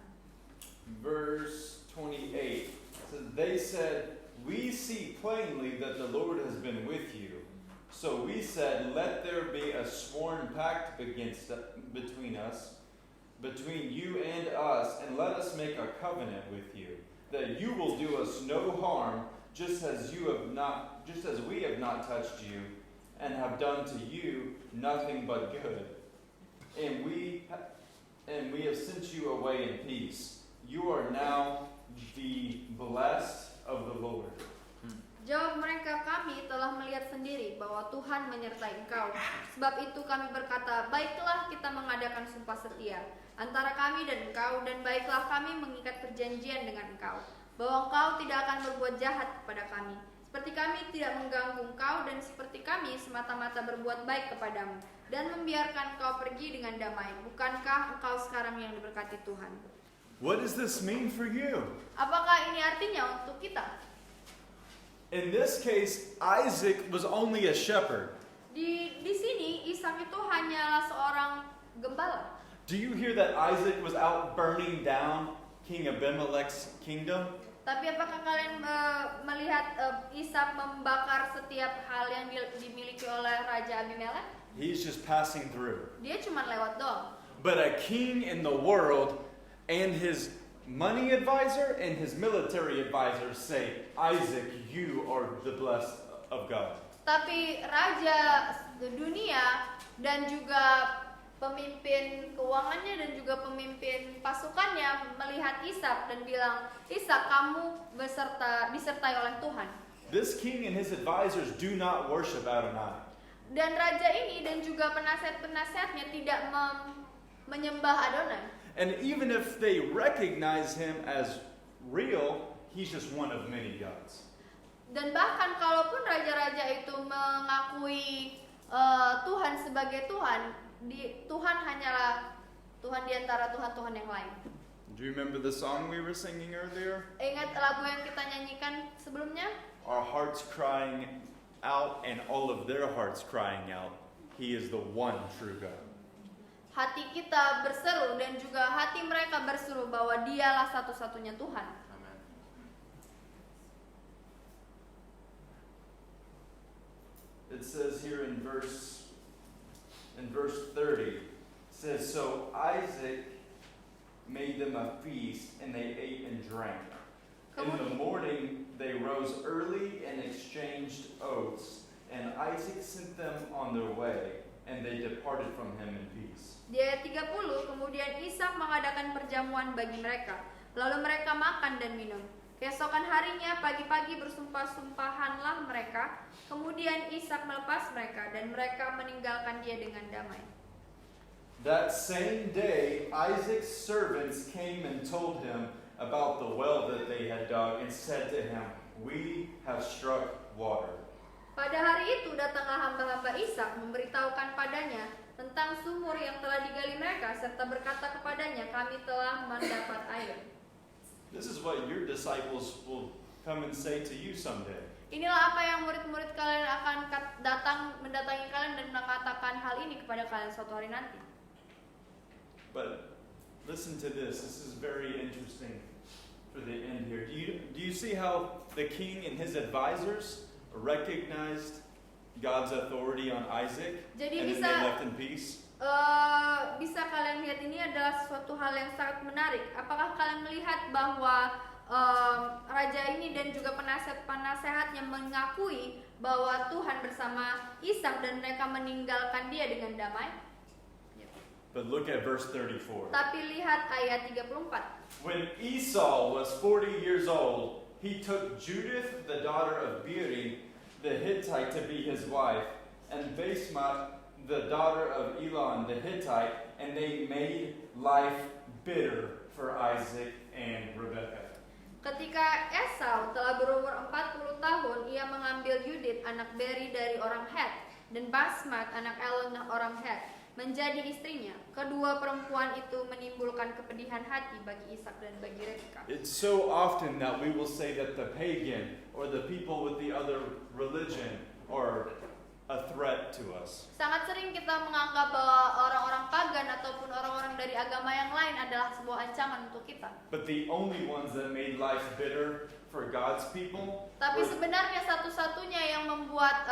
[SPEAKER 1] Verse 28 says, they said, we see plainly that the Lord has been with you. So we said, let there be a sworn pact between us, between you and us, and let us make a covenant with you, that you will do us no harm, just as we have not touched you, and have done to you nothing but good. And we have sent you away in peace. You are now the blessed of the Lord.
[SPEAKER 2] Jawab mereka, kami telah melihat sendiri bahwa Tuhan menyertai engkau. Sebab itu kami berkata, baiklah kita mengadakan sumpah setia antara kami dan engkau, dan baiklah kami mengikat perjanjian dengan engkau, bahwa engkau tidak akan berbuat jahat kepada kami, seperti kami tidak mengganggu engkau, dan seperti kami semata-mata berbuat baik kepadamu, dan membiarkan engkau pergi dengan damai. Bukankah engkau sekarang yang diberkati Tuhan?
[SPEAKER 1] What does this mean for you?
[SPEAKER 2] Apakah ini artinya untuk kita?
[SPEAKER 1] In this case, Isaac was only a shepherd.
[SPEAKER 2] Di sini Ishak itu hanyalah seorang gembala.
[SPEAKER 1] Do you hear that Isaac was out burning down King Abimelech's kingdom?
[SPEAKER 2] Tapi apakah kalian melihat Ishak membakar setiap hal yang dimiliki oleh Raja Abimelech?
[SPEAKER 1] He's just passing through.
[SPEAKER 2] Dia cuma lewat doang.
[SPEAKER 1] But a king in the world and his money advisor and his military advisor say, Isaac, you are the blessed of God.
[SPEAKER 2] Tapi raja dunia dan juga pemimpin keuangannya dan juga pemimpin pasukannya melihat Ishak dan bilang, Ishak, kamu disertai oleh Tuhan.
[SPEAKER 1] This king and his advisors do not worship Adonai.
[SPEAKER 2] Dan raja ini dan juga penasihat-penasihatnya tidak menyembah Adonai.
[SPEAKER 1] And even if they recognize him as real, he's just one of many gods.
[SPEAKER 2] Dan bahkan kalaupun raja-raja itu mengakui Tuhan sebagai Tuhan, Tuhan hanyalah Tuhan di antara Tuhan-Tuhan yang lain.
[SPEAKER 1] Do you remember the song we were singing earlier?
[SPEAKER 2] Ingat lagu yang kita nyanyikan sebelumnya?
[SPEAKER 1] Our hearts crying out and all of their hearts crying out, He is the one true God.
[SPEAKER 2] Hati kita berseru dan juga hati mereka berseru bahwa Dialah satu-satunya Tuhan.
[SPEAKER 3] Amen.
[SPEAKER 1] It says here in verse 30, it says, so Isaac made them a feast, and they ate and drank. In the morning they rose early and exchanged oaths, and Isaac sent them on their way, and they departed from him in peace.
[SPEAKER 2] Di ayat 30, kemudian Ishak mengadakan perjamuan bagi mereka. Lalu mereka makan dan minum. Keesokan harinya pagi-pagi bersumpah-sumpahanlah mereka. Kemudian Ishak melepas mereka dan mereka meninggalkan dia dengan damai.
[SPEAKER 1] That same day, Isaac's servants came and told him about the well that they had dug and said to him, we have struck water.
[SPEAKER 2] Pada hari itu datanglah hamba-hamba Ishak memberitahukan padanya tentang sumur yang telah digali mereka serta berkata kepadanya, kami telah mendapat air.
[SPEAKER 1] This is what your disciples will come and say to you someday.
[SPEAKER 2] Inilah apa yang murid-murid kalian akan mendatangi kalian dan mengatakan hal ini kepada kalian suatu hari nanti.
[SPEAKER 1] But listen to this. This is very interesting for the end here. Do you see how the king and his advisors recognized God's authority on Isaac,
[SPEAKER 2] Jadi
[SPEAKER 1] and then they left in peace?
[SPEAKER 2] Bisa kalian lihat ini adalah suatu hal yang sangat menarik. Apakah kalian melihat bahwa raja ini dan juga penasehat-penasehatnya mengakui bahwa Tuhan bersama Ishak dan mereka meninggalkan dia dengan damai?
[SPEAKER 1] But look at verse 34.
[SPEAKER 2] Tapi lihat ayat 34.
[SPEAKER 1] When Esau was 40 years old, he took Judith, the daughter of Beeri, the Hittite, to be his wife, and Basemath, the daughter of Elon the Hittite, and they made life bitter for Isaac and Rebekah.
[SPEAKER 2] Ketika Esau telah berumur 40 tahun, ia mengambil Yudit, anak Beri dari orang Het, dan Basmat, anak Elon orang Het, menjadi istrinya. Kedua perempuan itu menimbulkan kepedihan hati bagi Ishak dan bagi Rebekah.
[SPEAKER 1] It's so often that we will say that the pagan or the people with the other religion are a threat to us.
[SPEAKER 2] Sangat sering kita menganggap bahwa orang-orang pagan ataupun orang-orang dari agama yang lain adalah sebuah ancaman untuk kita.
[SPEAKER 1] But the only ones that made life bitter for God's people
[SPEAKER 2] Tapi
[SPEAKER 1] were,
[SPEAKER 2] sebenarnya satu-satunya yang membuat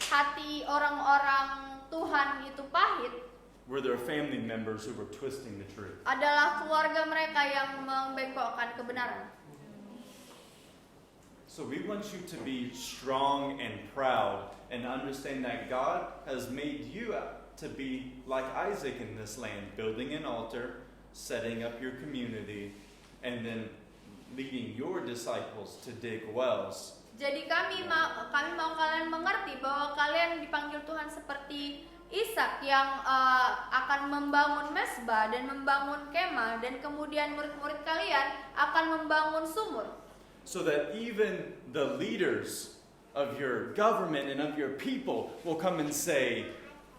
[SPEAKER 2] hati orang-orang Tuhan itu pahit
[SPEAKER 1] were their family members who were twisting the truth.
[SPEAKER 2] adalah keluarga mereka yang membengkokkan kebenaran.
[SPEAKER 1] So we want you to be strong and proud and understand that God has made you to be like Isaac in this land, building an altar, setting up your community, and then leading your disciples to dig wells.
[SPEAKER 2] Jadi kami mau kalian mengerti bahwa kalian dipanggil Tuhan seperti Ishak yang akan membangun mesbah dan membangun kemah, dan kemudian murid-murid kalian akan membangun sumur.
[SPEAKER 1] So that even the leaders of your government and of your people will come and say,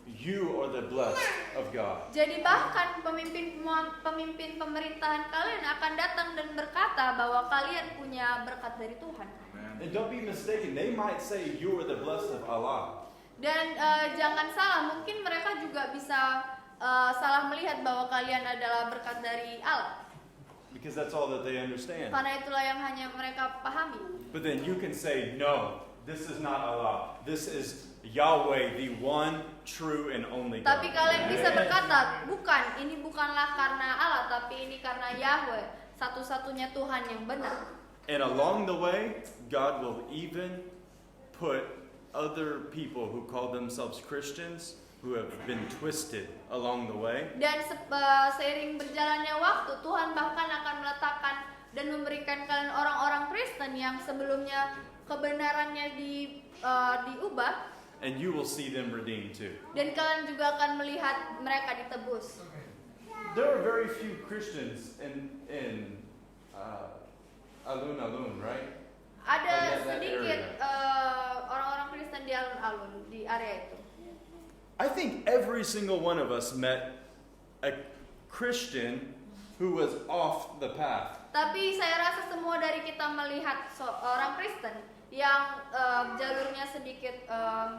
[SPEAKER 1] you are the blessed of God.
[SPEAKER 2] Jadi bahkan pemimpin pemerintahan kalian akan datang dan berkata bahwa kalian punya berkat dari Tuhan.
[SPEAKER 1] And don't be mistaken, they might say you are the blessed of Allah.
[SPEAKER 2] Dan jangan salah, mungkin mereka juga bisa salah melihat bahwa kalian adalah berkat dari Allah.
[SPEAKER 1] Because that's all that they understand.
[SPEAKER 2] Karena itulah yang hanya mereka pahami.
[SPEAKER 1] But then you can say, no, this is not Allah. This is Yahweh, the one true and only God.
[SPEAKER 2] Tapi kalian bisa berkata, bukan, ini bukanlah karena Allah, tapi ini karena Yahweh, satu-satunya Tuhan yang benar.
[SPEAKER 1] And along the way, God will even put other people who call themselves Christians who have been twisted along the way.
[SPEAKER 2] Dan seiring berjalannya waktu, Tuhan bahkan akan meletakkan dan memberikan kalian orang-orang Kristen yang sebelumnya kebenarannya diubah.
[SPEAKER 1] And you will see them redeemed too.
[SPEAKER 2] Dan kalian juga akan melihat mereka ditebus.
[SPEAKER 1] There are very few Christians in Alun-Alun, right?
[SPEAKER 2] Ada
[SPEAKER 1] that
[SPEAKER 2] sedikit
[SPEAKER 1] area.
[SPEAKER 2] orang-orang Kristen di alun-alun, di area itu.
[SPEAKER 1] I think every single one of us met a Christian who was off the path.
[SPEAKER 2] Tapi saya rasa semua dari kita melihat seorang Kristen yang jalurnya sedikit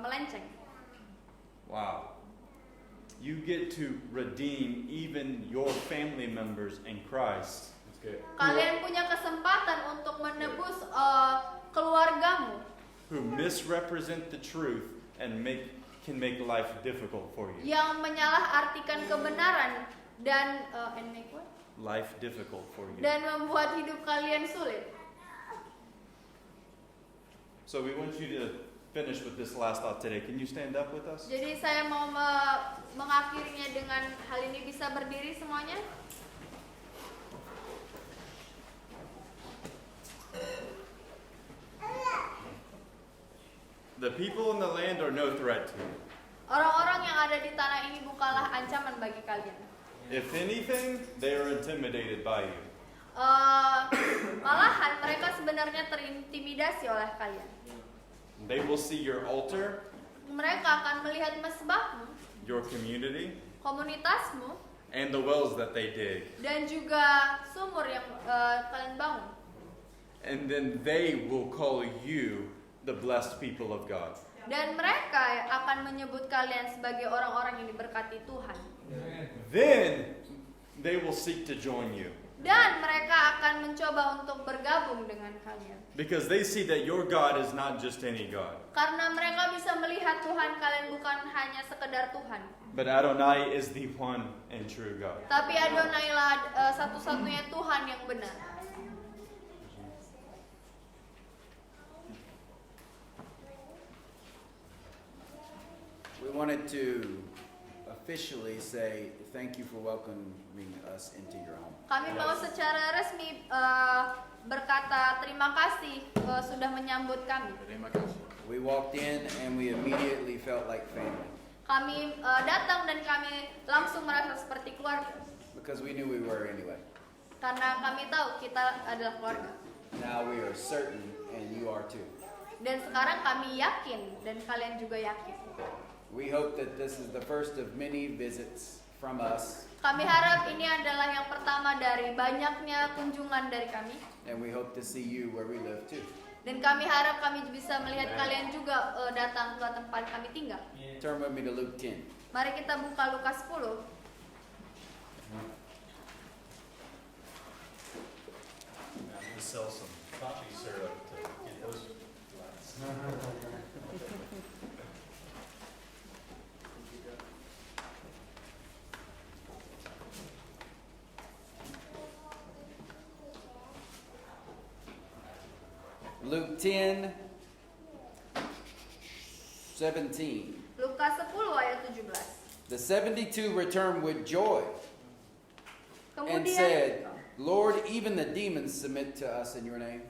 [SPEAKER 2] melenceng.
[SPEAKER 1] Wow. You get to redeem even your family members in Christ.
[SPEAKER 4] That's good.
[SPEAKER 2] Kalian punya kesempatan untuk menebus keluargamu
[SPEAKER 1] Who misrepresent the truth and can make life difficult for you.
[SPEAKER 2] yang menyalahartikan kebenaran dan and make what?
[SPEAKER 1] Life difficult for you.
[SPEAKER 2] Dan membuat hidup kalian sulit.
[SPEAKER 1] So we want you to finish with this last thought today. Can you stand up with us?
[SPEAKER 2] Jadi saya mau mengakhirinya dengan hal ini. Bisa berdiri semuanya?
[SPEAKER 1] The people in the land are no threat to you.
[SPEAKER 2] Orang-orang yang ada di tanah ini bukanlah ancaman bagi kalian.
[SPEAKER 1] If anything, they are intimidated by you.
[SPEAKER 2] Malahan mereka sebenarnya terintimidasi oleh kalian.
[SPEAKER 1] They will see your altar,
[SPEAKER 2] Mereka akan melihat mesbahmu,
[SPEAKER 1] your community,
[SPEAKER 2] komunitasmu,
[SPEAKER 1] and the wells that they dig.
[SPEAKER 2] dan juga sumur yang kalian bangun.
[SPEAKER 1] And then they will call you the blessed people of God.
[SPEAKER 2] Dan mereka akan menyebut kalian sebagai orang-orang yang diberkati Tuhan.
[SPEAKER 1] Then they will seek to join you.
[SPEAKER 2] Dan mereka akan mencoba untuk bergabung dengan kalian.
[SPEAKER 1] Because they see that your God is not just any God.
[SPEAKER 2] Karena mereka bisa melihat Tuhan kalian bukan hanya sekedar Tuhan.
[SPEAKER 1] But Adonai is the one and true God.
[SPEAKER 2] Tapi Adonai lah satu-satunya Tuhan yang benar.
[SPEAKER 5] We wanted to officially say thank you for welcoming us into your home.
[SPEAKER 2] Kami mau secara resmi berkata terima kasih sudah menyambut kami.
[SPEAKER 3] Terima kasih.
[SPEAKER 5] We walked in and we immediately felt like family
[SPEAKER 2] Kami datang dan kami langsung merasa seperti keluarga.
[SPEAKER 5] because we knew we were anyway.
[SPEAKER 2] Karena kami tahu kita adalah keluarga.
[SPEAKER 5] Now we are certain and you are too.
[SPEAKER 2] Dan sekarang kami yakin dan kalian juga yakin.
[SPEAKER 5] We hope that this is the first of many visits from us,
[SPEAKER 2] Kami harap ini adalah yang pertama dari banyaknya kunjungan dari kami.
[SPEAKER 5] and we hope to see you where we live too.
[SPEAKER 2] Dan kami harap kami bisa melihat kalian juga datang ke tempat kami tinggal.
[SPEAKER 5] Turn with me to Luke 10.
[SPEAKER 2] Mari kita buka Lukas 10.
[SPEAKER 1] To sell some coffee syrup to get those
[SPEAKER 5] Luke 10, 17.
[SPEAKER 2] Lukas 10 ayat 17.
[SPEAKER 5] The 72 returned with joy and
[SPEAKER 2] Kemudian
[SPEAKER 5] said, Lord, even the demons submit to us in your name.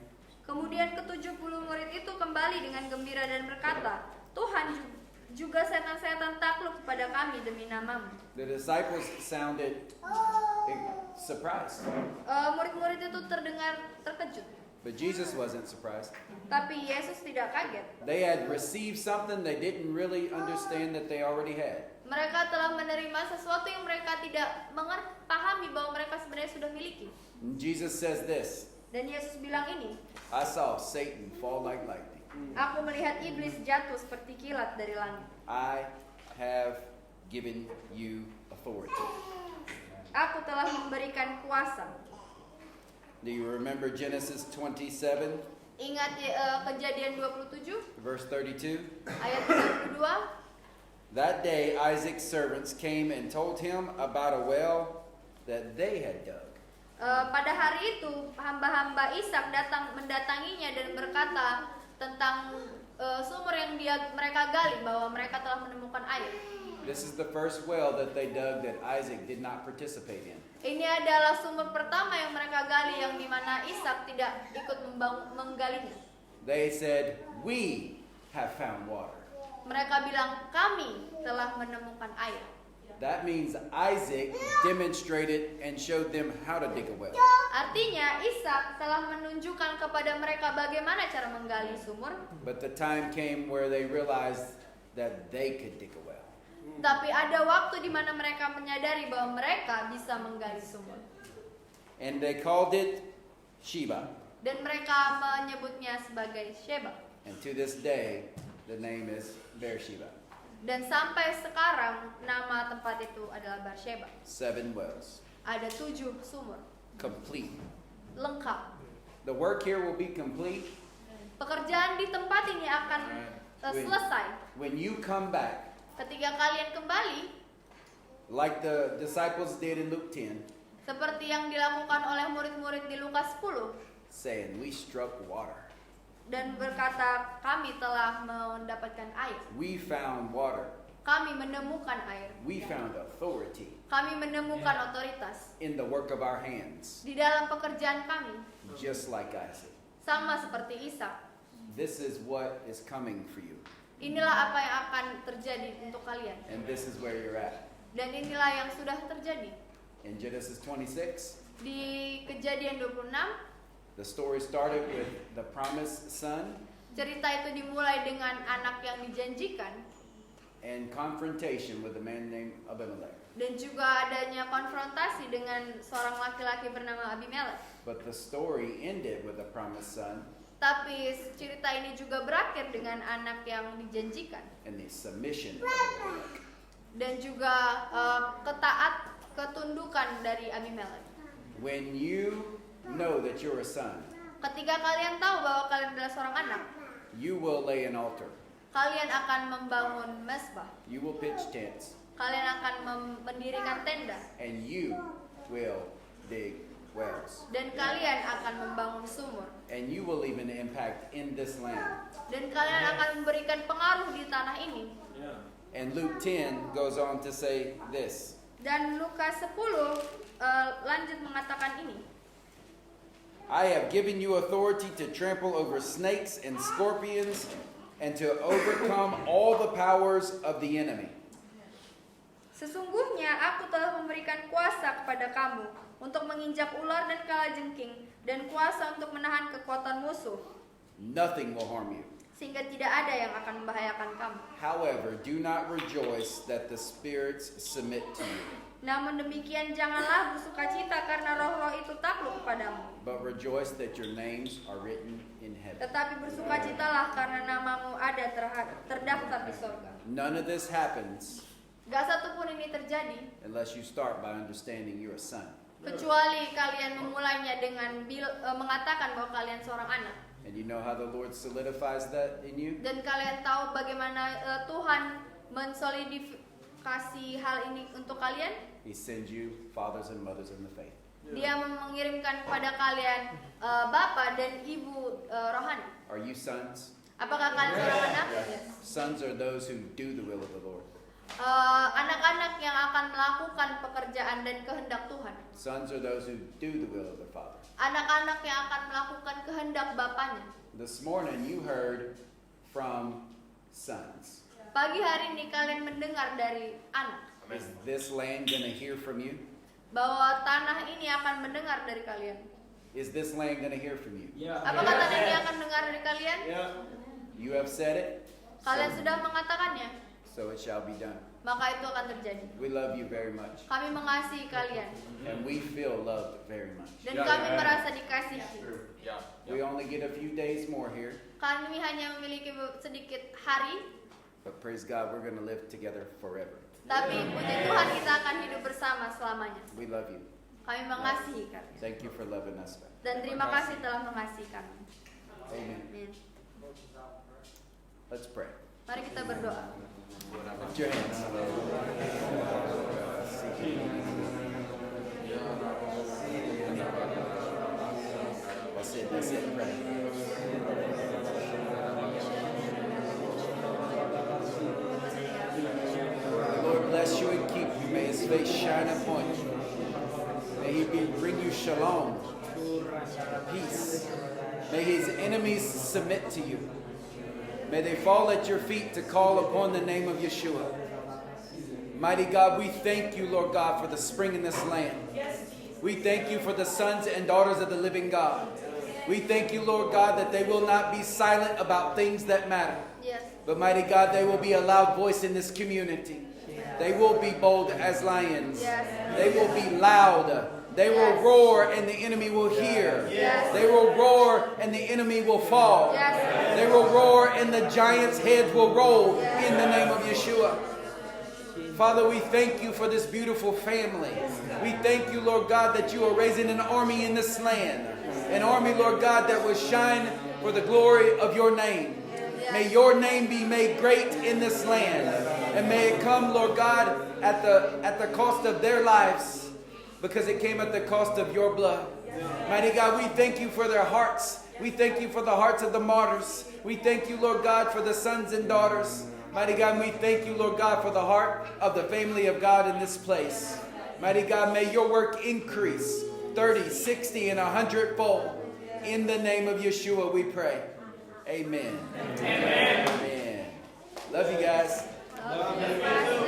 [SPEAKER 2] Kemudian ke-70 murid itu kembali dengan gembira dan berkata, Tuhan juga setan-setan takluk kepada kami demi namamu.
[SPEAKER 5] The disciples sounded surprised,
[SPEAKER 2] Murid-murid itu terdengar terkejut.
[SPEAKER 5] but Jesus wasn't surprised.
[SPEAKER 2] Tapi Yesus tidak kaget.
[SPEAKER 5] They had received something they didn't really understand that they already had.
[SPEAKER 2] Mereka telah menerima sesuatu yang mereka tidak pahami bahwa mereka sebenarnya sudah miliki.
[SPEAKER 5] And Jesus says this,
[SPEAKER 2] Dan Yesus bilang ini,
[SPEAKER 5] I saw Satan fall like lightning.
[SPEAKER 2] Aku melihat iblis jatuh seperti kilat dari langit.
[SPEAKER 5] I have given you authority.
[SPEAKER 2] Aku telah memberikan kuasa.
[SPEAKER 5] Do you remember Genesis 27,
[SPEAKER 2] Ingat Kejadian 27
[SPEAKER 5] verse 32?
[SPEAKER 2] ayat 32.
[SPEAKER 5] That day Isaac's servants came and told him about a well that they had dug.
[SPEAKER 2] Pada hari itu hamba-hamba Ishak mendatanginya dan berkata tentang sumur yang mereka gali bahwa mereka telah menemukan air.
[SPEAKER 5] This is the first well that they dug that Isaac did not participate in.
[SPEAKER 2] Ini adalah sumur pertama yang mereka gali yang dimana Ishak tidak ikut menggalinya.
[SPEAKER 5] They said, we have found water.
[SPEAKER 2] Mereka bilang kami telah menemukan air.
[SPEAKER 5] That means Isaac demonstrated and showed them how to dig a well.
[SPEAKER 2] Artinya Ishak telah menunjukkan kepada mereka bagaimana cara menggali sumur.
[SPEAKER 5] But the time came where they realized that they could dig a well.
[SPEAKER 2] Tapi ada waktu di mana mereka menyadari bahwa mereka bisa menggali sumur.
[SPEAKER 5] And they called it Sheba.
[SPEAKER 2] Dan mereka menyebutnya sebagai Sheba.
[SPEAKER 5] And to this day, the name is Beersheba.
[SPEAKER 2] Dan sampai sekarang nama tempat itu adalah Beersheba.
[SPEAKER 5] 7 wells.
[SPEAKER 2] Ada 7 sumur.
[SPEAKER 5] Complete.
[SPEAKER 2] Lengkap.
[SPEAKER 5] The work here will be complete
[SPEAKER 2] Pekerjaan di tempat ini akan selesai.
[SPEAKER 5] when you come back,
[SPEAKER 2] Ketika kalian kembali,
[SPEAKER 5] like the disciples did in Luke 10,
[SPEAKER 2] seperti yang dilakukan oleh murid-murid di Lukas 10,
[SPEAKER 5] saying, we struck water.
[SPEAKER 2] dan berkata, kami telah mendapatkan air.
[SPEAKER 5] We found water.
[SPEAKER 2] Kami menemukan air.
[SPEAKER 5] We found authority
[SPEAKER 2] Kami menemukan otoritas
[SPEAKER 5] in the work of our hands,
[SPEAKER 2] di dalam pekerjaan kami,
[SPEAKER 5] just like Isaac.
[SPEAKER 2] sama seperti Ishak.
[SPEAKER 5] This is what is coming for you.
[SPEAKER 2] Inilah apa yang akan terjadi untuk kalian.
[SPEAKER 5] And this is where you're at.
[SPEAKER 2] Dan inilah yang sudah terjadi.
[SPEAKER 5] In Genesis 26,
[SPEAKER 2] Di Kejadian 26,
[SPEAKER 5] the story started with the promised son
[SPEAKER 2] cerita itu dimulai dengan anak yang dijanjikan
[SPEAKER 5] and confrontation with a man named Abimelech.
[SPEAKER 2] dan juga adanya konfrontasi dengan seorang laki-laki bernama Abimelek.
[SPEAKER 5] But the story ended with a promised son
[SPEAKER 2] Tapi cerita ini juga berakhir dengan anak yang dijanjikan
[SPEAKER 5] and the submission of Abimelech.
[SPEAKER 2] dan juga ketundukan dari Abimelek.
[SPEAKER 5] When you know that you're a son,
[SPEAKER 2] Ketika kalian tahu bahwa kalian adalah seorang anak,
[SPEAKER 5] you will lay an altar.
[SPEAKER 2] kalian akan membangun mezbah.
[SPEAKER 5] You will pitch tents.
[SPEAKER 2] Kalian akan mendirikan tenda
[SPEAKER 5] And you will dig wells.
[SPEAKER 2] dan kalian akan membangun sumur
[SPEAKER 5] And you will leave an impact in this land.
[SPEAKER 2] dan kalian akan memberikan pengaruh di tanah ini.
[SPEAKER 5] And Luke 10 goes on to say this.
[SPEAKER 2] Dan Lukas 10 lanjut mengatakan ini.
[SPEAKER 5] I have given you authority to trample over snakes and scorpions and to overcome all the powers of the enemy.
[SPEAKER 2] Sesungguhnya aku telah memberikan kuasa kepada kamu untuk menginjak ular dan kalajengking dan kuasa untuk menahan kekuatan musuh
[SPEAKER 5] Nothing will harm you.
[SPEAKER 2] sehingga tidak ada yang akan membahayakan kamu.
[SPEAKER 5] However, do not rejoice that the spirits submit to you,
[SPEAKER 2] Namun demikian janganlah bersukacita karena roh-roh itu takluk kepadamu.
[SPEAKER 5] but rejoice that your names are written in heaven.
[SPEAKER 2] Tetapi bersukacitalah karena namamu ada terdaftar di sorga.
[SPEAKER 5] None of this happens
[SPEAKER 2] Gak satupun ini terjadi
[SPEAKER 5] unless you start by understanding you're a son.
[SPEAKER 2] kecuali kalian memulainya dengan mengatakan bahwa kalian seorang anak.
[SPEAKER 5] And you know how the Lord solidifies that in you?
[SPEAKER 2] Dan kalian tahu bagaimana Tuhan mensolidifikasi hal ini untuk kalian?
[SPEAKER 5] He sends you fathers and mothers in the faith.
[SPEAKER 2] Dia mengirimkan kepada kalian Bapa dan Ibu rohani.
[SPEAKER 5] Are you sons?
[SPEAKER 2] Apakah kalian seorang anak? Yes.
[SPEAKER 5] Sons are those who do the will of the Lord.
[SPEAKER 2] Anak-anak yang akan melakukan pekerjaan dan kehendak Tuhan.
[SPEAKER 5] Sons are those who do the will of their father.
[SPEAKER 2] Anak-anak yang akan melakukan kehendak bapaknya.
[SPEAKER 5] This morning you heard from sons.
[SPEAKER 2] Pagi hari ini kalian mendengar dari anak.
[SPEAKER 5] Is this land going to hear from you?
[SPEAKER 2] Bahwa tanah ini akan mendengar dari kalian.
[SPEAKER 5] Is this land going to hear from you?
[SPEAKER 2] Apakah tanah ini akan mendengar dari kalian?
[SPEAKER 5] You have said it,
[SPEAKER 2] Kalian sudah mengatakannya,
[SPEAKER 5] so it shall be done.
[SPEAKER 2] maka itu akan terjadi.
[SPEAKER 5] We love you very much,
[SPEAKER 2] Kami mengasihi kalian
[SPEAKER 5] and we feel loved very much.
[SPEAKER 2] dan kami merasa dikasihi.
[SPEAKER 5] We only get a few days more here,
[SPEAKER 2] Kami hanya memiliki sedikit hari,
[SPEAKER 5] but praise God, we're going to live together forever.
[SPEAKER 2] tapi puji Tuhan kita akan hidup bersama selamanya.
[SPEAKER 5] We love you.
[SPEAKER 2] Kami mengasihi kalian
[SPEAKER 5] Thank you for loving us.
[SPEAKER 2] dan terima kasih telah mengasihi kami.
[SPEAKER 5] Amen.
[SPEAKER 2] Amin.
[SPEAKER 5] Let's pray.
[SPEAKER 2] Mari kita berdoa.
[SPEAKER 5] Lift your hands. That's it. Pray. The Lord bless you and keep you. May His face shine upon you. May He bring you shalom, peace. May His enemies submit to you. May they fall at your feet to call upon the name of Yeshua. Mighty God, we thank you, Lord God, for the spring in this land. We thank you for the sons and daughters of the living God. We thank you, Lord God, that they will not be silent about things that matter.
[SPEAKER 2] Yes.
[SPEAKER 5] But mighty God, they will be a loud voice in this community. They will be bold as lions.
[SPEAKER 2] Yes.
[SPEAKER 5] They will be loud. They will
[SPEAKER 2] Yes.
[SPEAKER 5] roar and the enemy will hear.
[SPEAKER 2] Yes.
[SPEAKER 5] They will roar and the enemy will fall.
[SPEAKER 2] Yes.
[SPEAKER 5] They will roar and the giants' heads will roll in the name of Yeshua. Father, we thank you for this beautiful family. We thank you, Lord God, that you are raising an army in this land. An army, Lord God, that will shine for the glory of your name. May your name be made great in this land. And may it come, Lord God, at the cost of their lives, because it came at the cost of your blood. Mighty God, we thank you for their hearts. We thank you for the hearts of the martyrs. We thank you, Lord God, for the sons and daughters. Mighty God, we thank you, Lord God, for the heart of the family of God in this place. Mighty God, may your work increase 30, 60, and 100-fold. In the name of Yeshua, we pray. Amen. Amen. Love you guys.
[SPEAKER 2] Love you.